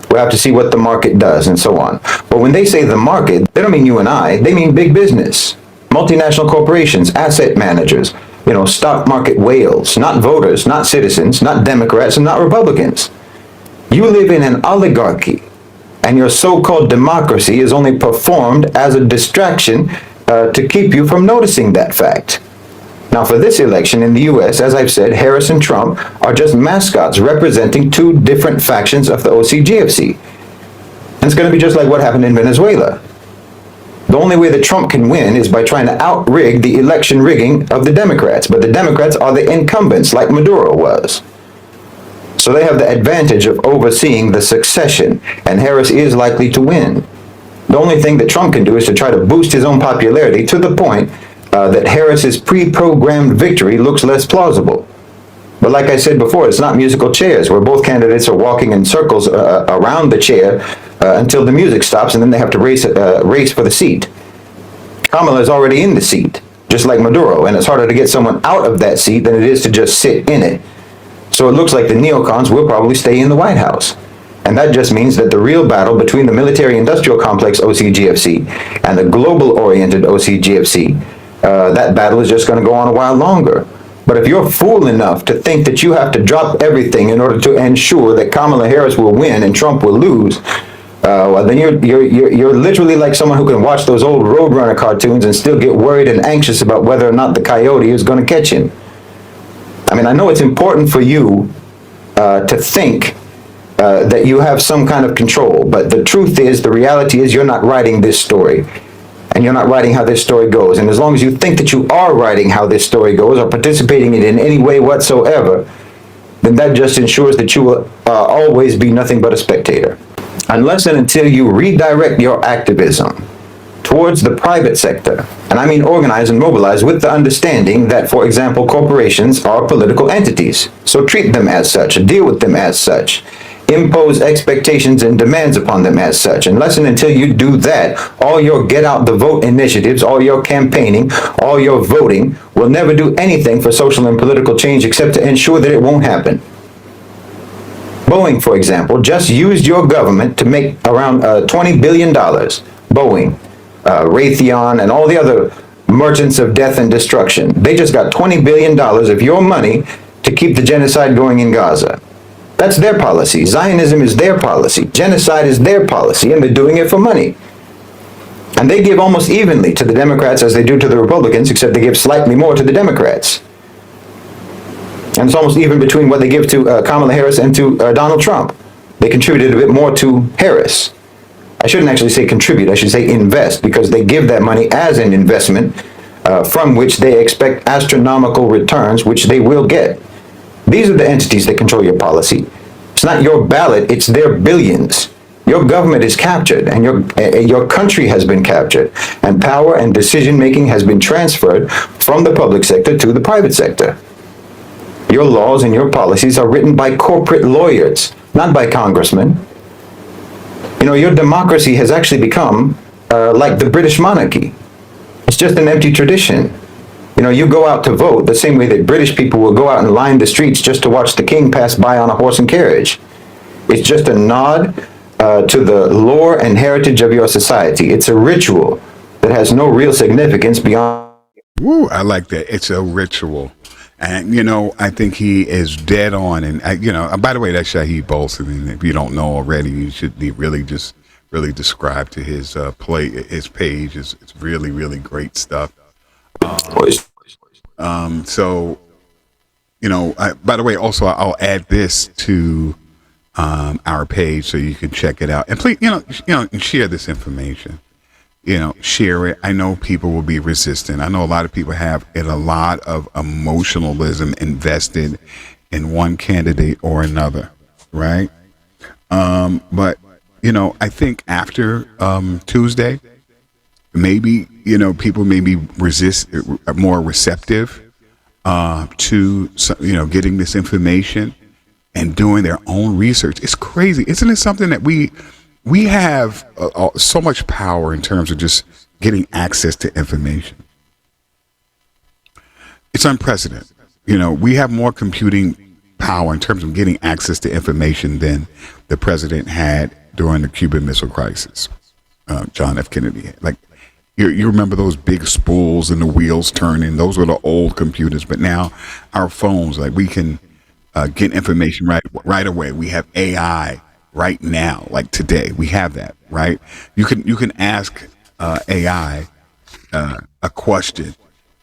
We'll have to see what the market does, and so on. But when they say the market, they don't mean you and I. They mean big business, multinational corporations, asset managers, stock market whales, not voters, not citizens, not Democrats, and not Republicans. You live in an oligarchy, and your so-called democracy is only performed as a distraction to keep you from noticing that fact. Now, for this election in the U.S., as I've said, Harris and Trump are just mascots representing two different factions of the OCGFC. And it's going to be just like what happened in Venezuela. The only way that Trump can win is by trying to out-rig the election rigging of the Democrats. But the Democrats are the incumbents, like Maduro was. So they have the advantage of overseeing the succession, and Harris is likely to win. The only thing that Trump can do is to try to boost his own popularity to the point that Harris's pre-programmed victory looks less plausible. But like I said before, it's not musical chairs where both candidates are walking in circles around the chair until the music stops, and then they have to race for the seat. Kamala is already in the seat. just like Maduro, and it's harder to get someone out of that seat than it is to just sit in it. So it looks like the neocons will probably stay in the White House. And that just means that the real battle between the military-industrial complex OCGFC and the global-oriented OCGFC, that battle is just going to go on a while longer. But if you're fool enough to think that you have to drop everything in order to ensure that Kamala Harris will win and Trump will lose, well, then you're literally like someone who can watch those old Roadrunner cartoons and still get worried and anxious about whether or not the coyote is going to catch him. I mean, I know it's important for you to think that you have some kind of control, but the truth is, the reality is, you're not writing this story, and you're not writing how this story goes. And as long as you think that you are writing how this story goes or participating in it in any way whatsoever, then that just ensures that you will always be nothing but a spectator. Unless and until you redirect your activism towards the private sector, and I mean organize and mobilize with the understanding that, for example, corporations are political entities. So treat them as such, deal with them as such, impose expectations and demands upon them as such. Unless and until you do that, all your get out the vote initiatives, all your campaigning, all your voting will never do anything for social and political change except to ensure that it won't happen. Boeing, for example, just used your government to make around $20 billion. Boeing, Raytheon, and all the other merchants of death and destruction. They just got $20 billion of your money to keep the genocide going in Gaza. That's their policy. Zionism is their policy. Genocide is their policy, and they're doing it for money. And they give almost evenly to the Democrats as they do to the Republicans, except they give slightly more to the Democrats. And it's almost even between what they give to Kamala Harris and to Donald Trump. They contributed a bit more to Harris. I shouldn't actually say contribute, I should say invest, because they give that money as an investment from which they expect astronomical returns, which they will get. These are the entities that control your policy. It's not your ballot, it's their billions. Your government is captured, and your country has been captured, and power and decision-making has been transferred from the public sector to the private sector. Your laws and your policies are written by corporate lawyers, not by congressmen. You know, your democracy has actually become like the British monarchy. It's just an empty tradition. You know, you go out to vote the same way that British people will go out and line the streets just to watch the king pass by on a horse and carriage. It's just a nod to the lore and heritage of your society. It's a ritual that has no real significance beyond... Woo, I like that. It's a ritual. And, you know, I think he is dead on. And, you know, by the way, that's Shahid Bolsen. And if you don't know already, you should be really subscribe to his his page. It's really, really great stuff. So, you know, by the way, also, I'll add this to our page so you can check it out. And please, and share this information. You know, share it. I know people will be resistant. I know a lot of people have a lot of emotionalism invested in one candidate or another, right? But, you know, I think after Tuesday, maybe, you know, people may be more receptive to, you know, getting this information and doing their own research. It's crazy. Isn't it something that we have so much power in terms of just getting access to information? It's unprecedented. You know, we have more computing power in terms of getting access to information than the president had during the Cuban Missile Crisis. John F. Kennedy had. Like, you remember those big spools and the wheels turning? Those were the old computers. But now our phones, like, we can get information right away. We have AI right now, like today, we have that, right? You can ask AI a question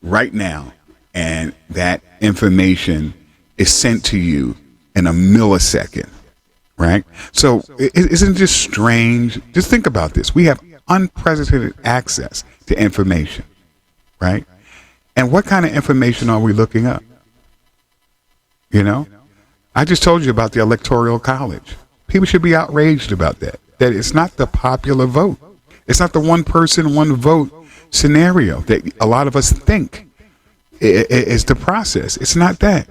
right now, and that information is sent to you in a millisecond, right? So isn't it just strange? Just think about this. We have unprecedented access to information, right? And what kind of information are we looking up? You know, I just told you about the Electoral College. People should be outraged about that. That it's not the popular vote. It's not the one person, one vote scenario that a lot of us think is the process. It's not that.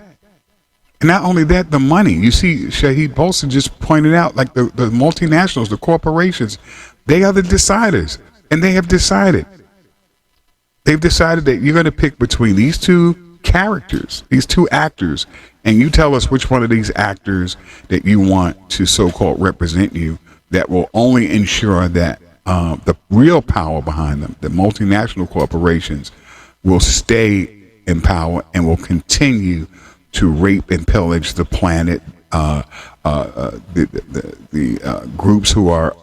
And not only that, the money. You see, Shahid Bolsen just pointed out, like the multinationals, the corporations, they are the deciders. And they have decided They've decided that you're going to pick between these two characters, these two actors, and you tell us which one of these actors that you want to so-called represent you, that will only ensure that the real power behind them, the multinational corporations, will stay in power and will continue to rape and pillage the planet. The groups who are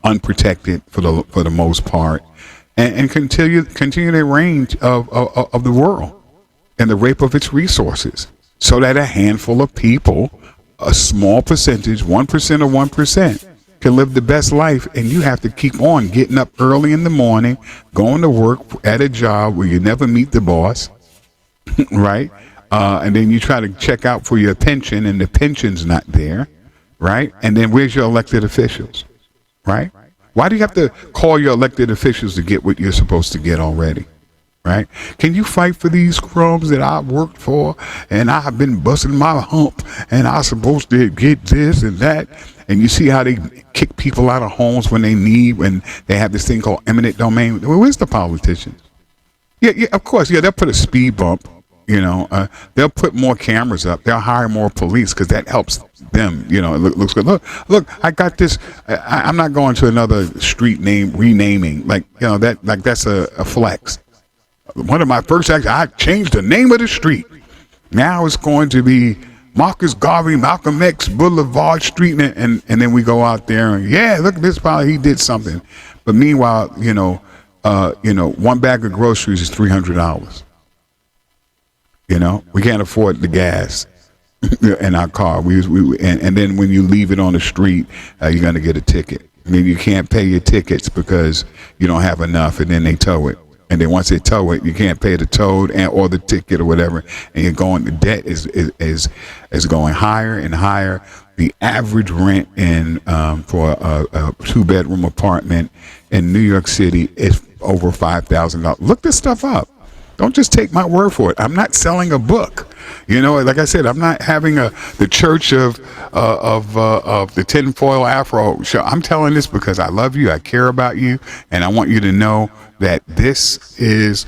unprotected for the most part, and continue their reign of the world and the rape of its resources, so that a handful of people, a small percentage, 1% or 1%, can live the best life, and you have to keep on getting up early in the morning, going to work at a job where you never meet the boss, right? And then you try to check out for your pension, and the pension's not there, right? And then where's your elected officials, right? Why do you have to call your elected officials to get what you're supposed to get already, right? Can you fight for these crumbs that I worked for, and I've been busting my hump, and I'm supposed to get this and that? And you see how they kick people out of homes when they have this thing called eminent domain. Well, where's the politicians? Yeah, of course. Yeah, they'll put a speed bump. They'll put more cameras up. They'll hire more police because that helps them. It looks good. Look, I got this. I'm not going to another street name renaming. That's a flex. One of my first acts, I changed the name of the street. Now it's going to be Marcus Garvey, Malcolm X Boulevard Street, and then we go out there and look at this probably he did something. But meanwhile, one bag of groceries is $300. We can't afford the gas in our car. And then when you leave it on the street, you're gonna get a ticket. And then you can't pay your tickets because you don't have enough, and then they tow it. And then once they tow it, you can't pay the tow or the ticket or whatever, and you're going. The debt is going higher and higher. The average rent for a 2-bedroom apartment in New York City is over $5,000. Look this stuff up. Don't just take my word for it. I'm not selling a book. Like I said, I'm not having the church of the tinfoil Afro show. I'm telling this because I love you, I care about you, and I want you to know that this is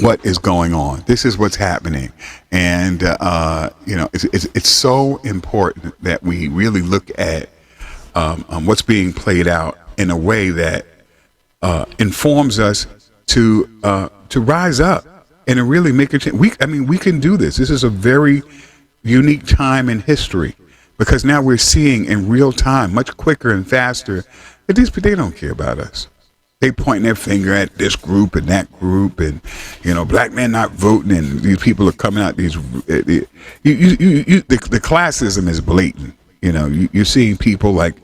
what is going on. This is what's happening, and it's so important that we really look at what's being played out in a way that informs us to rise up and to really make a change. We can do this. This is a very unique time in history, because now we're seeing in real time, much quicker and faster, that these people, they don't care about us. They point their finger at this group and that group, and black men not voting, and these people are coming out. The classism is blatant. You're seeing people like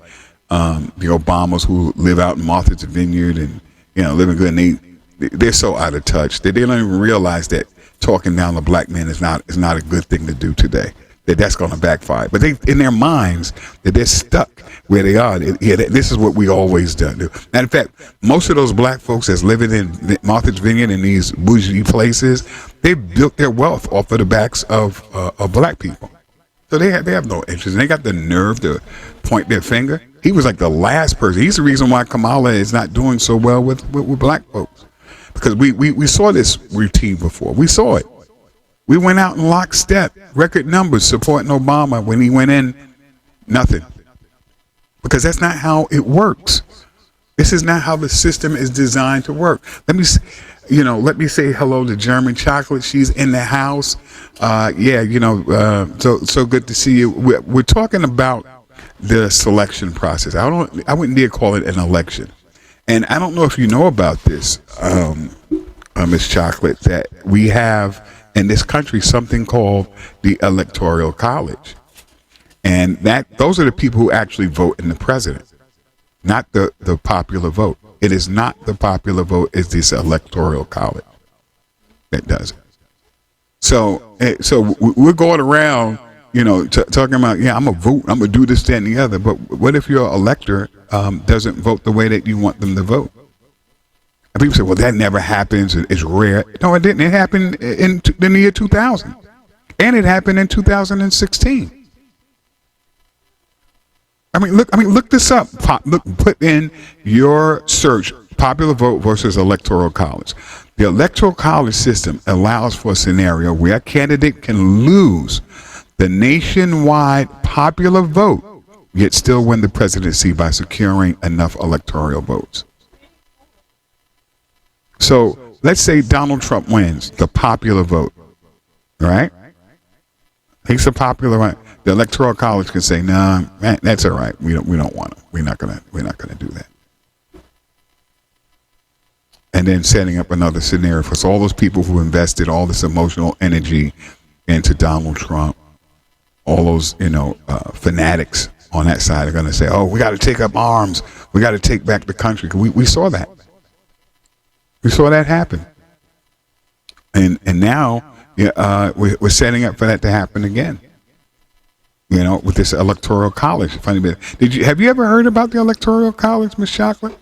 the Obamas who live out in Martha's Vineyard and living good, and they're so out of touch that they don't even realize that talking down to black men is not a good thing to do today. That's going to backfire. But they, in their minds, that they're stuck where they are. This is what we always done. Matter of fact, most of those black folks that's living in Martha's Vineyard in these bougie places, they built their wealth off of the backs of black people. So they have no interest. And they got the nerve to point their finger. He was like the last person. He's the reason why Kamala is not doing so well with black folks. Because we saw this routine before. We saw it. We went out in lockstep, record numbers supporting Obama. When he went in, nothing. Because that's not how it works. This is not how the system is designed to work. Let me say hello to German Chocolate. She's in the house. So good to see you. We're talking about the selection process. I wouldn't dare call it an election. And I don't know if you know about this, Miss Chocolate, that we have in this country something called the Electoral College. And those are the people who actually vote in the president, not the popular vote. It is not the popular vote, it's this Electoral College that does it. So we're going around, talking about, I'm going to vote, I'm going to do this, that, and the other. But what if your elector doesn't vote the way that you want them to vote? And people say, well, that never happens. It's rare. No, it didn't. It happened in the year 2000. And it happened in 2016. Look this up. Put in your search, popular vote versus electoral college. The electoral college system allows for a scenario where a candidate can lose the nationwide popular vote, yet still win the presidency by securing enough electoral votes. So let's say Donald Trump wins the popular vote, right? He's a popular one. The electoral college can say, "Nah, that's all right. We don't want him. We're not gonna do that." And then setting up another scenario for all those people who invested all this emotional energy into Donald Trump, all those fanatics on that side are going to say, "Oh, we got to take up arms. We got to take back the country." We saw that. We saw that happen, and now we're setting up for that to happen again. With this electoral college. Funny bit. Have you ever heard about the electoral college, Miss Chocolate?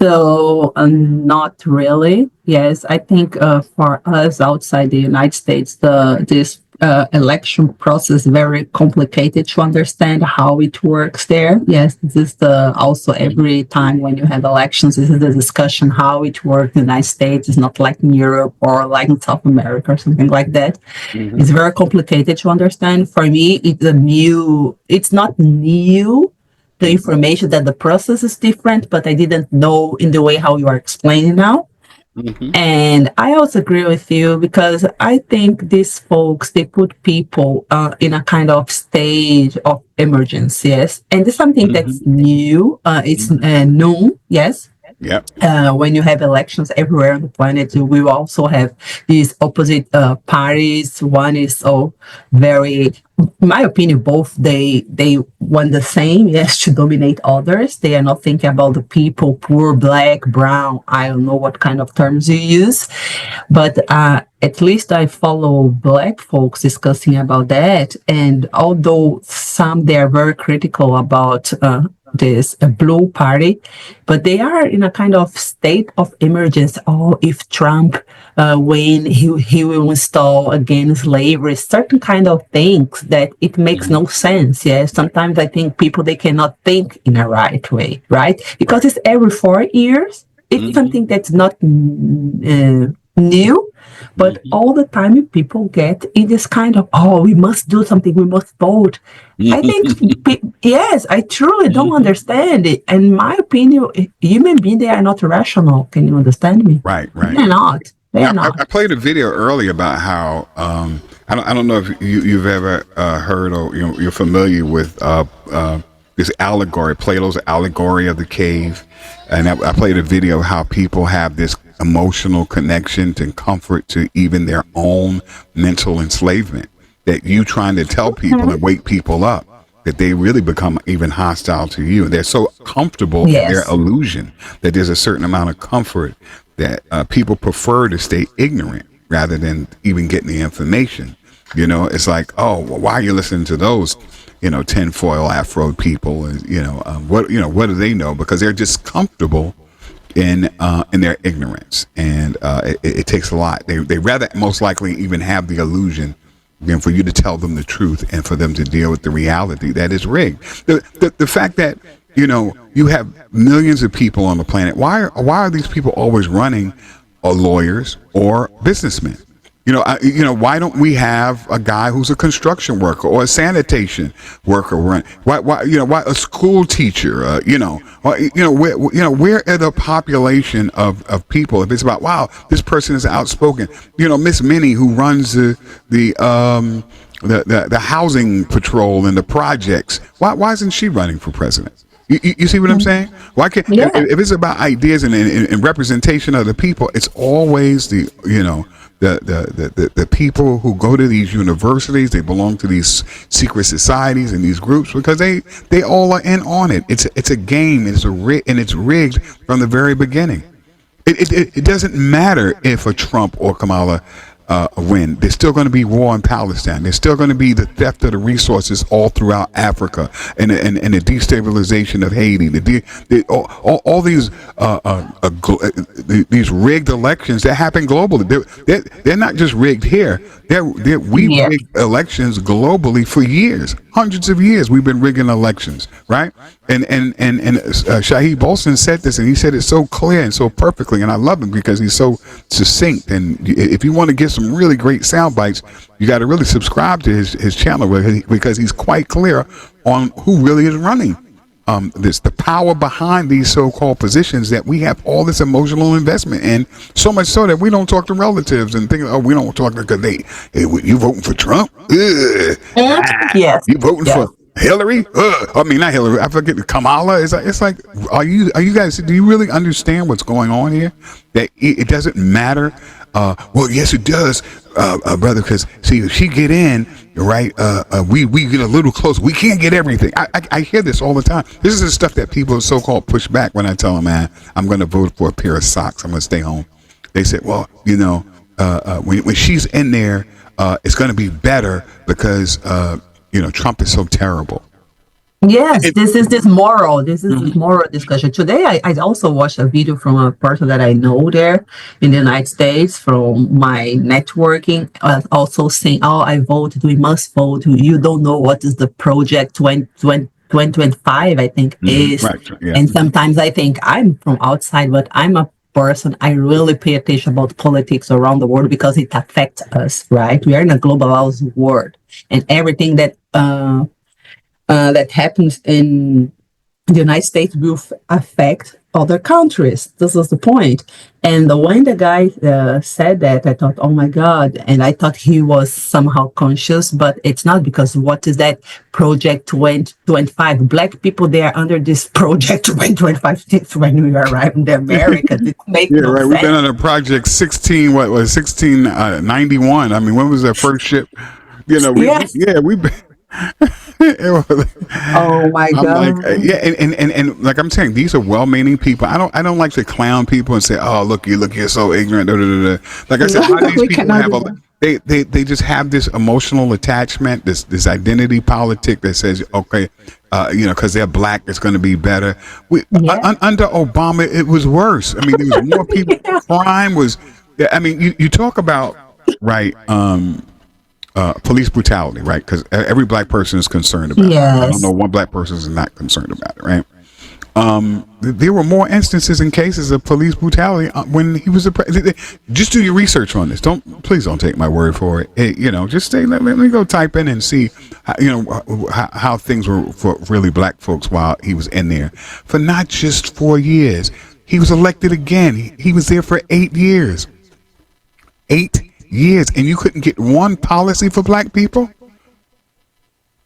So, not really. Yes, I think for us outside the United States, this election process is very complicated to understand how it works there. Yes, this is also every time when you have elections, this is the discussion how it works in the United States. It's not like in Europe or like in South America or something like that. Mm-hmm. It's very complicated to understand. For me, it's not new. The information that the process is different, but I didn't know in the way how you are explaining now. Mm-hmm. And I also agree with you because I think these folks, they put people in a kind of stage of emergency, yes. And it's something that's new. It's known, yes. Yeah. When you have elections everywhere on the planet, you will also have these opposite parties. One is very, in my opinion, both they want the same, yes, to dominate others. They are not thinking about the people, poor, black, brown. I don't know what kind of terms you use, but at least I follow black folks discussing about that. And although some they are very critical about this blue party, but they are in a kind of state of emergency. If Trump win, he will install again slavery, certain kind of things that it makes no sense. Yeah, sometimes I think people, they cannot think in a right way, right? Because it's every 4 years. It's something that's not new, but all the time people get in this kind of, we must do something, we must vote. I think, yes, I truly don't understand it. In my opinion, human beings, they are not rational. Can you understand me? Right. They're not. I played a video earlier about how, I don't know if you've ever heard or you're familiar with this allegory, Plato's allegory of the cave. And I played a video of how people have this emotional connection and comfort to even their own mental enslavement, that you trying to tell people and wake people up, that they really become even hostile to you. And they're so comfortable in their illusion that there's a certain amount of comfort that people prefer to stay ignorant rather than even getting the information. It's like, why are you listening to those, tinfoil Afro people? What do they know? Because they're just comfortable in their ignorance, and it takes a lot. They rather most likely even have the illusion than for you to tell them the truth and for them to deal with the reality that is rigged. The fact that you have millions of people on the planet. Why are these people always running, lawyers or businessmen? Why don't we have a guy who's a construction worker or a sanitation worker run? Why a school teacher? Where are the population of people? If it's about, wow, this person is outspoken. Miss Minnie, who runs the housing patrol and the projects. Why isn't she running for president? You see what I'm saying? Why can't if it's about ideas and representation of the people? It's always the people who go to these universities, they belong to these secret societies and these groups because they all are in on it. It's a game. It's rigged from the very beginning. It doesn't matter if a Trump or Kamala win. There's still going to be war in Palestine. There's still going to be the theft of the resources all throughout Africa and the destabilization of Haiti. All these rigged elections that happen globally. They're not just rigged here. We rigged elections globally for years. hundreds of years we've been rigging elections, right? And Shahid Bolsen said this, and he said it so clear and so perfectly, and I love him because he's so succinct. And if you want to get some really great sound bites, you got to really subscribe to his channel because he's quite clear on who really is running. The power behind these so-called positions that we have all this emotional investment in, so much so that we don't talk to relatives and think, oh, we don't talk to because you voting for Trump? Ugh. Yes. You voting for Hillary? I mean, not Hillary. I forget Kamala. It's like, are you guys? Do you really understand what's going on here? That it doesn't matter. Well, yes, it does, brother. Because see, if she get in, right, we get a little close. We can't get everything. I hear this all the time. This is the stuff that people so-called push back when I tell them, man, I'm going to vote for a pair of socks. I'm going to stay home. They said, well, when she's in there, it's going to be better because Trump is so terrible. Yes, this is this moral discussion. Today, I also watched a video from a person that I know there in the United States from my networking, also saying, oh, I vote, we must vote. You don't know what is the project 2025, I think is. Right, yeah. And sometimes I think I'm from outside, but I'm a person, I really pay attention about politics around the world because it affects us, right? We are in a globalized world, and everything that that happens in the United States will affect other countries. This is the point. And when the guy said that, I thought, oh my God. And I thought he was somehow conscious, but it's not, because what is that Project 2025? Black people, they are under this Project 2025 since when we arrived in America. It makes no right. sense. We've been on a Project 1691. I mean, when was that first ship? We've been. Oh my God! Like, and like I'm saying, these are well-meaning people. I don't like to clown people and say, "Oh, you're so ignorant." Like I said, a lot of these people have they just have this emotional attachment, this identity politic that says, okay, because they're black, it's going to be better. Under Obama, it was worse. I mean, there was more people. Crime was. I mean, you talk about right. Police brutality, right? Because every black person is concerned about it. I don't know one black person is not concerned about it, right? There were more instances and cases of police brutality when he was the president. Just do your research on this. Please don't take my word for it. Just stay. Let me go type in and see, how things were for really black folks while he was in there for not just 4 years. He was elected again. He was there for 8 years. 8 years, and you couldn't get one policy for black people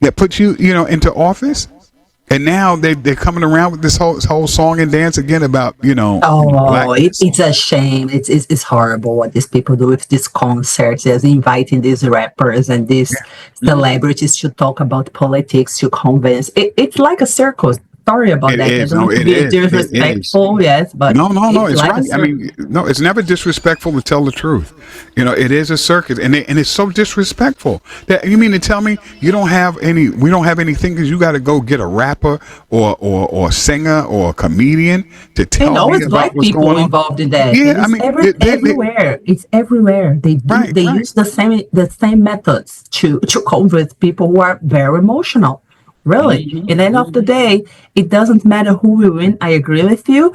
that put you, into office. And now they're coming around with this whole song and dance again about, it's a shame. It's horrible what these people do with these concerts, as inviting these rappers and these celebrities to talk about politics, to convince. It's like a circus. Sorry about that. Is. I don't want to be disrespectful, yes, but no, it's like right. I mean, no, it's never disrespectful to tell the truth. It is a circus, and it's so disrespectful. That you mean to tell me we don't have any thinkers? You got to go get a rapper or singer or a comedian to tell me about what's going on. Black people involved in that. Yeah, I mean, everywhere. It's everywhere. They use the same methods to convince people who are very emotional. Really, at the end of the day, it doesn't matter who we win. I agree with you.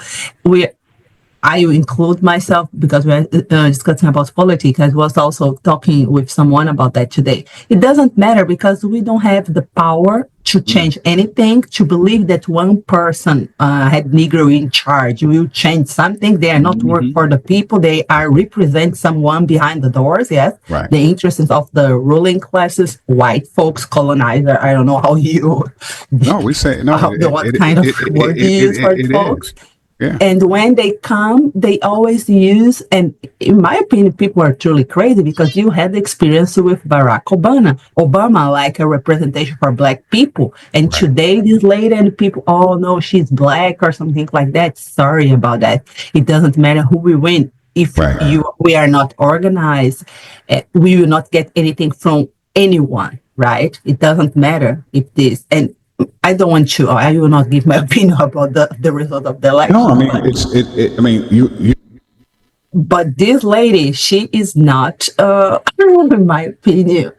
I include myself because we're discussing about politics. I was also talking with someone about that today. It doesn't matter because we don't have the power to change anything, to believe that one person had Negro in charge will change something. They are not work for the people. They are represent someone behind the doors, yes. Right. The interests of the ruling classes, white folks, colonizer. I don't know how you... No, we say... No, what kind of word you use for folks. Yeah. And when they come, they always use, and in my opinion, people are truly crazy because you had the experience with Barack Obama, like a representation for black people. And today, this lady and people, oh no, she's black or something like that. Sorry about that. It doesn't matter who we win. If we are not organized, we will not get anything from anyone, right? It doesn't matter if this, and I don't want to. I will not give my opinion about the result of the election. No, I mean, you. But this lady, she is not, in my opinion,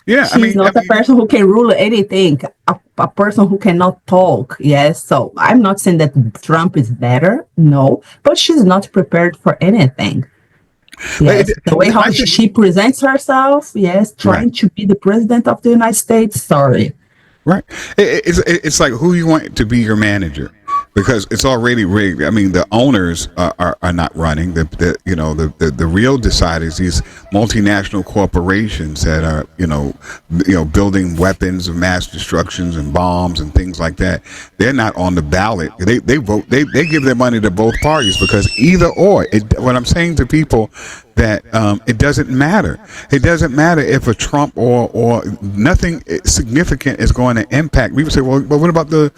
Yeah, She's not a person who can rule anything, a person who cannot talk. Yes. So I'm not saying that Trump is better. No, but she's not prepared for anything. Yes. The way how she presents herself. Yes. Trying to be the president of the United States. Sorry. Right. It's like who you want to be your manager, because it's already rigged. I mean, the owners are not running. The real deciders, these multinational corporations that are building weapons of mass destructions and bombs and things like that. They're not on the ballot. They vote. They give their money to both parties, because either or. What I'm saying to people, that it doesn't matter. It doesn't matter if a Trump or nothing significant is going to impact. People say, well, but what about the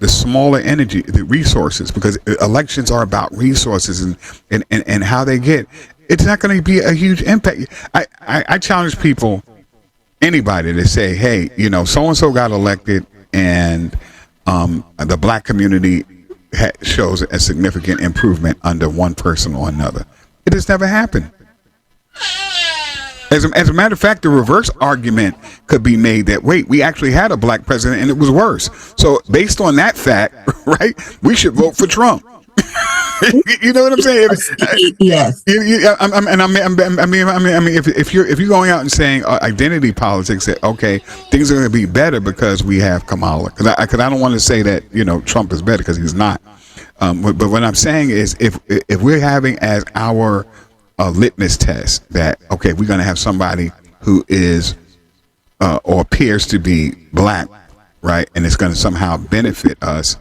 smaller energy, the resources? Because elections are about resources and how they get. It's not going to be a huge impact. I challenge people, anybody, to say, hey, so and so got elected, and the black community shows a significant improvement under one person or another. It has never happened. As a matter of fact, the reverse argument could be made that, wait, we actually had a black president and it was worse. So based on that fact, right, we should vote for Trump. You know what I'm saying? Yes. If you're going out and saying identity politics, that okay, things are going to be better because we have Kamala. Because I don't want to say that Trump is better, because he's not. But what I'm saying is, if we're having as our litmus test that okay, we're going to have somebody who is or appears to be black, right, and it's going to somehow benefit us.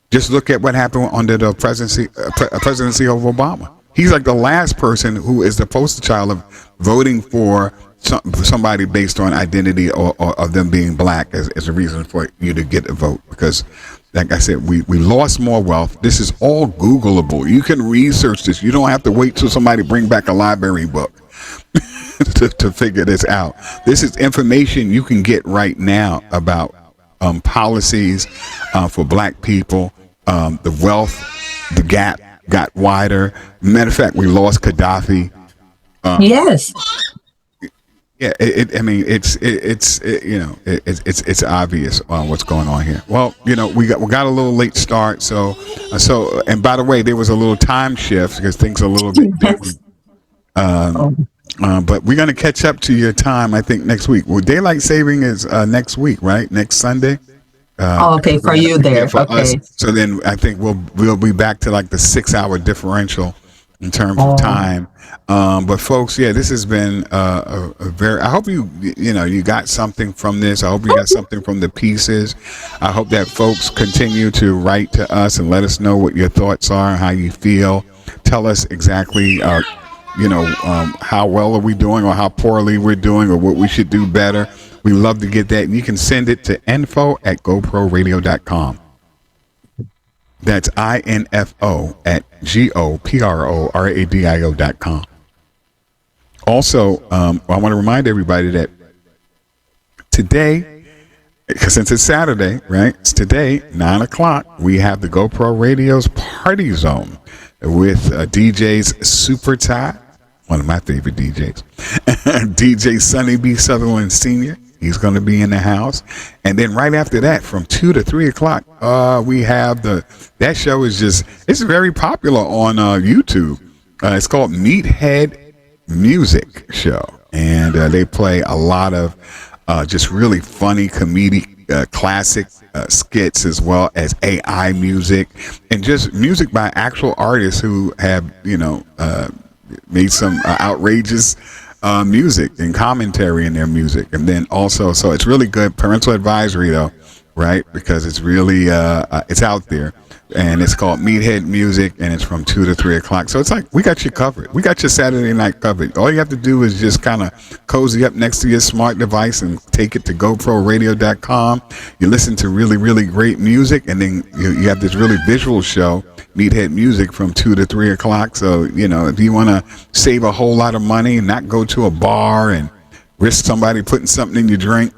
Just look at what happened under the presidency of Obama. He's like the last person who is the poster child of voting for somebody based on identity or of them being black as a reason for you to get a vote. Because, like I said, we lost more wealth. This is all Googleable. You can research this. You don't have to wait till somebody bring back a library book to figure this out. This is information you can get right now about policies for black people. The wealth, the gap got wider. Matter of fact, we lost Gaddafi. Yes. Yeah, it's obvious what's going on here. Well, we got a little late start, so and by the way, there was a little time shift because things are a little bit different. But we're gonna catch up to your time, I think, next week. Well, daylight saving is next week, right? Next Sunday. Okay, for you there. For okay. us. So then I think we'll be back to like the 6-hour differential in terms of time. But folks, yeah, this has been a very. I hope you got something from this. I hope you got something from the pieces. I hope that folks continue to write to us and let us know what your thoughts are, how you feel. Tell us exactly, how well are we doing, or how poorly we're doing, or what we should do better. We love to get that, and you can send it to info@goproradio.com. That's info@goproradio.com. Also, I want to remind everybody that today, since it's Saturday, right? It's today, 9:00. We have the GoPro Radio's Party Zone with DJs Super Ty, one of my favorite DJs, DJ Sonny B. Sutherland Sr. He's going to be in the house. And then right after that, from 2 to 3 o'clock, we have that show it's very popular on YouTube. It's called Meathead Music Show. And they play a lot of just really funny comedic classic skits, as well as AI music, and just music by actual artists who have, made some outrageous music and commentary in their music. And then also, so it's really good. Parental advisory though, right? Because it's really it's out there, and it's called Meathead Music, and it's from 2 to 3 o'clock. So it's like we got you covered. We got your Saturday night covered. All you have to do is just kind of cozy up next to your smart device and take it to GoProRadio.com. You listen to really, really great music, and then you have this really visual show, Meathead Music, from 2 to 3 o'clock. So, if you want to save a whole lot of money and not go to a bar and risk somebody putting something in your drink,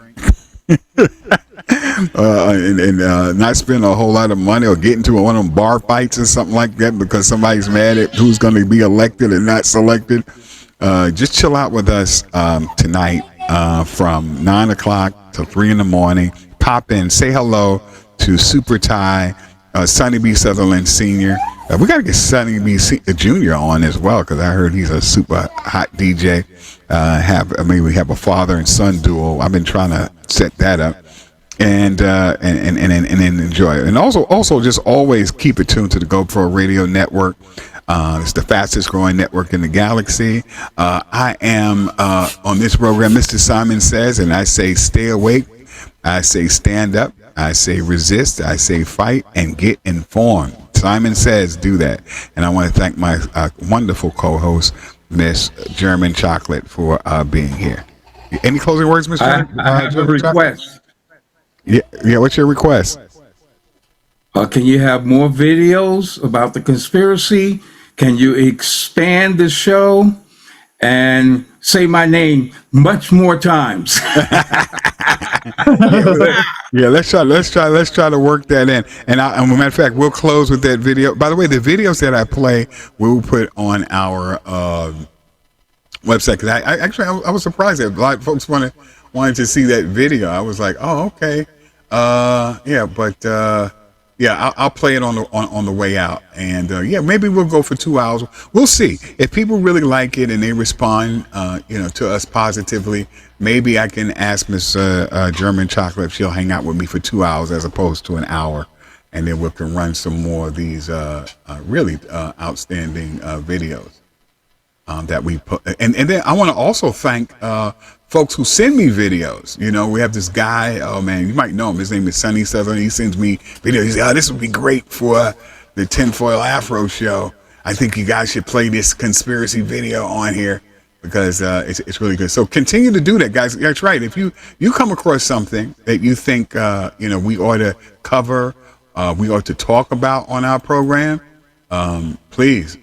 and not spend a whole lot of money, or get into one of them bar fights or something like that because somebody's mad at who's going to be elected and not selected, just chill out with us tonight from 9 o'clock till 3 in the morning. Pop in, say hello to Super Ty, Sonny B. Sutherland Sr. We got to get Sonny B. Jr. on as well, because I heard he's a super hot DJ. We have a father and son duo. I've been trying to set that up. And enjoy it. And also just always keep it tuned to the GoPro Radio Network. It's the fastest growing network in the galaxy. I am on this program, Mr. Simon Says, and I say stay awake. I say stand up. I say resist. I say fight and get informed. Simon Says, do that. And I want to thank my wonderful co-host, Miss German Chocolate, for being here. Any closing words, Mr. I have a request. Yeah. What's your request? Can you have more videos about the conspiracy? Can you expand the show and say my name much more times? Yeah, let's try to work that in. And as a matter of fact, we'll close with that video. By the way, the videos that I play, we'll put on our website. Because I was surprised that a lot of folks wanted to see that video. I was like, oh, okay. I'll play it on the way out, and maybe we'll go for 2 hours. We'll see if people really like it and they respond, to us positively. Maybe I can ask Miss German Chocolate if she'll hang out with me for 2 hours as opposed to an hour, and then we can run some more of these really outstanding videos that we put. And then I want to also thank folks who send me videos. We have this guy, oh man, you might know him. His name is Sonny Southern. He sends me videos. He says, oh, this would be great for the Tinfoil Afro show. I think you guys should play this conspiracy video on here because it's really good. So continue to do that, guys. That's right. If you come across something that you think, we ought to cover, we ought to talk about on our program, please,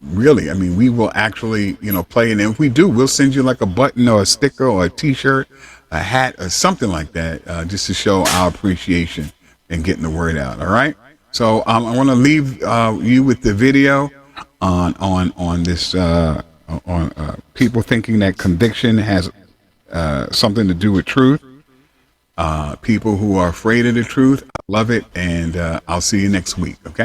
really, we will actually, play it. And if we do, we'll send you like a button or a sticker or a t-shirt, a hat or something like that, just to show our appreciation and getting the word out. All right. So I want to leave you with the video on this, on people thinking that conviction has something to do with truth. People who are afraid of the truth. I love it. And I'll see you next week. Okay.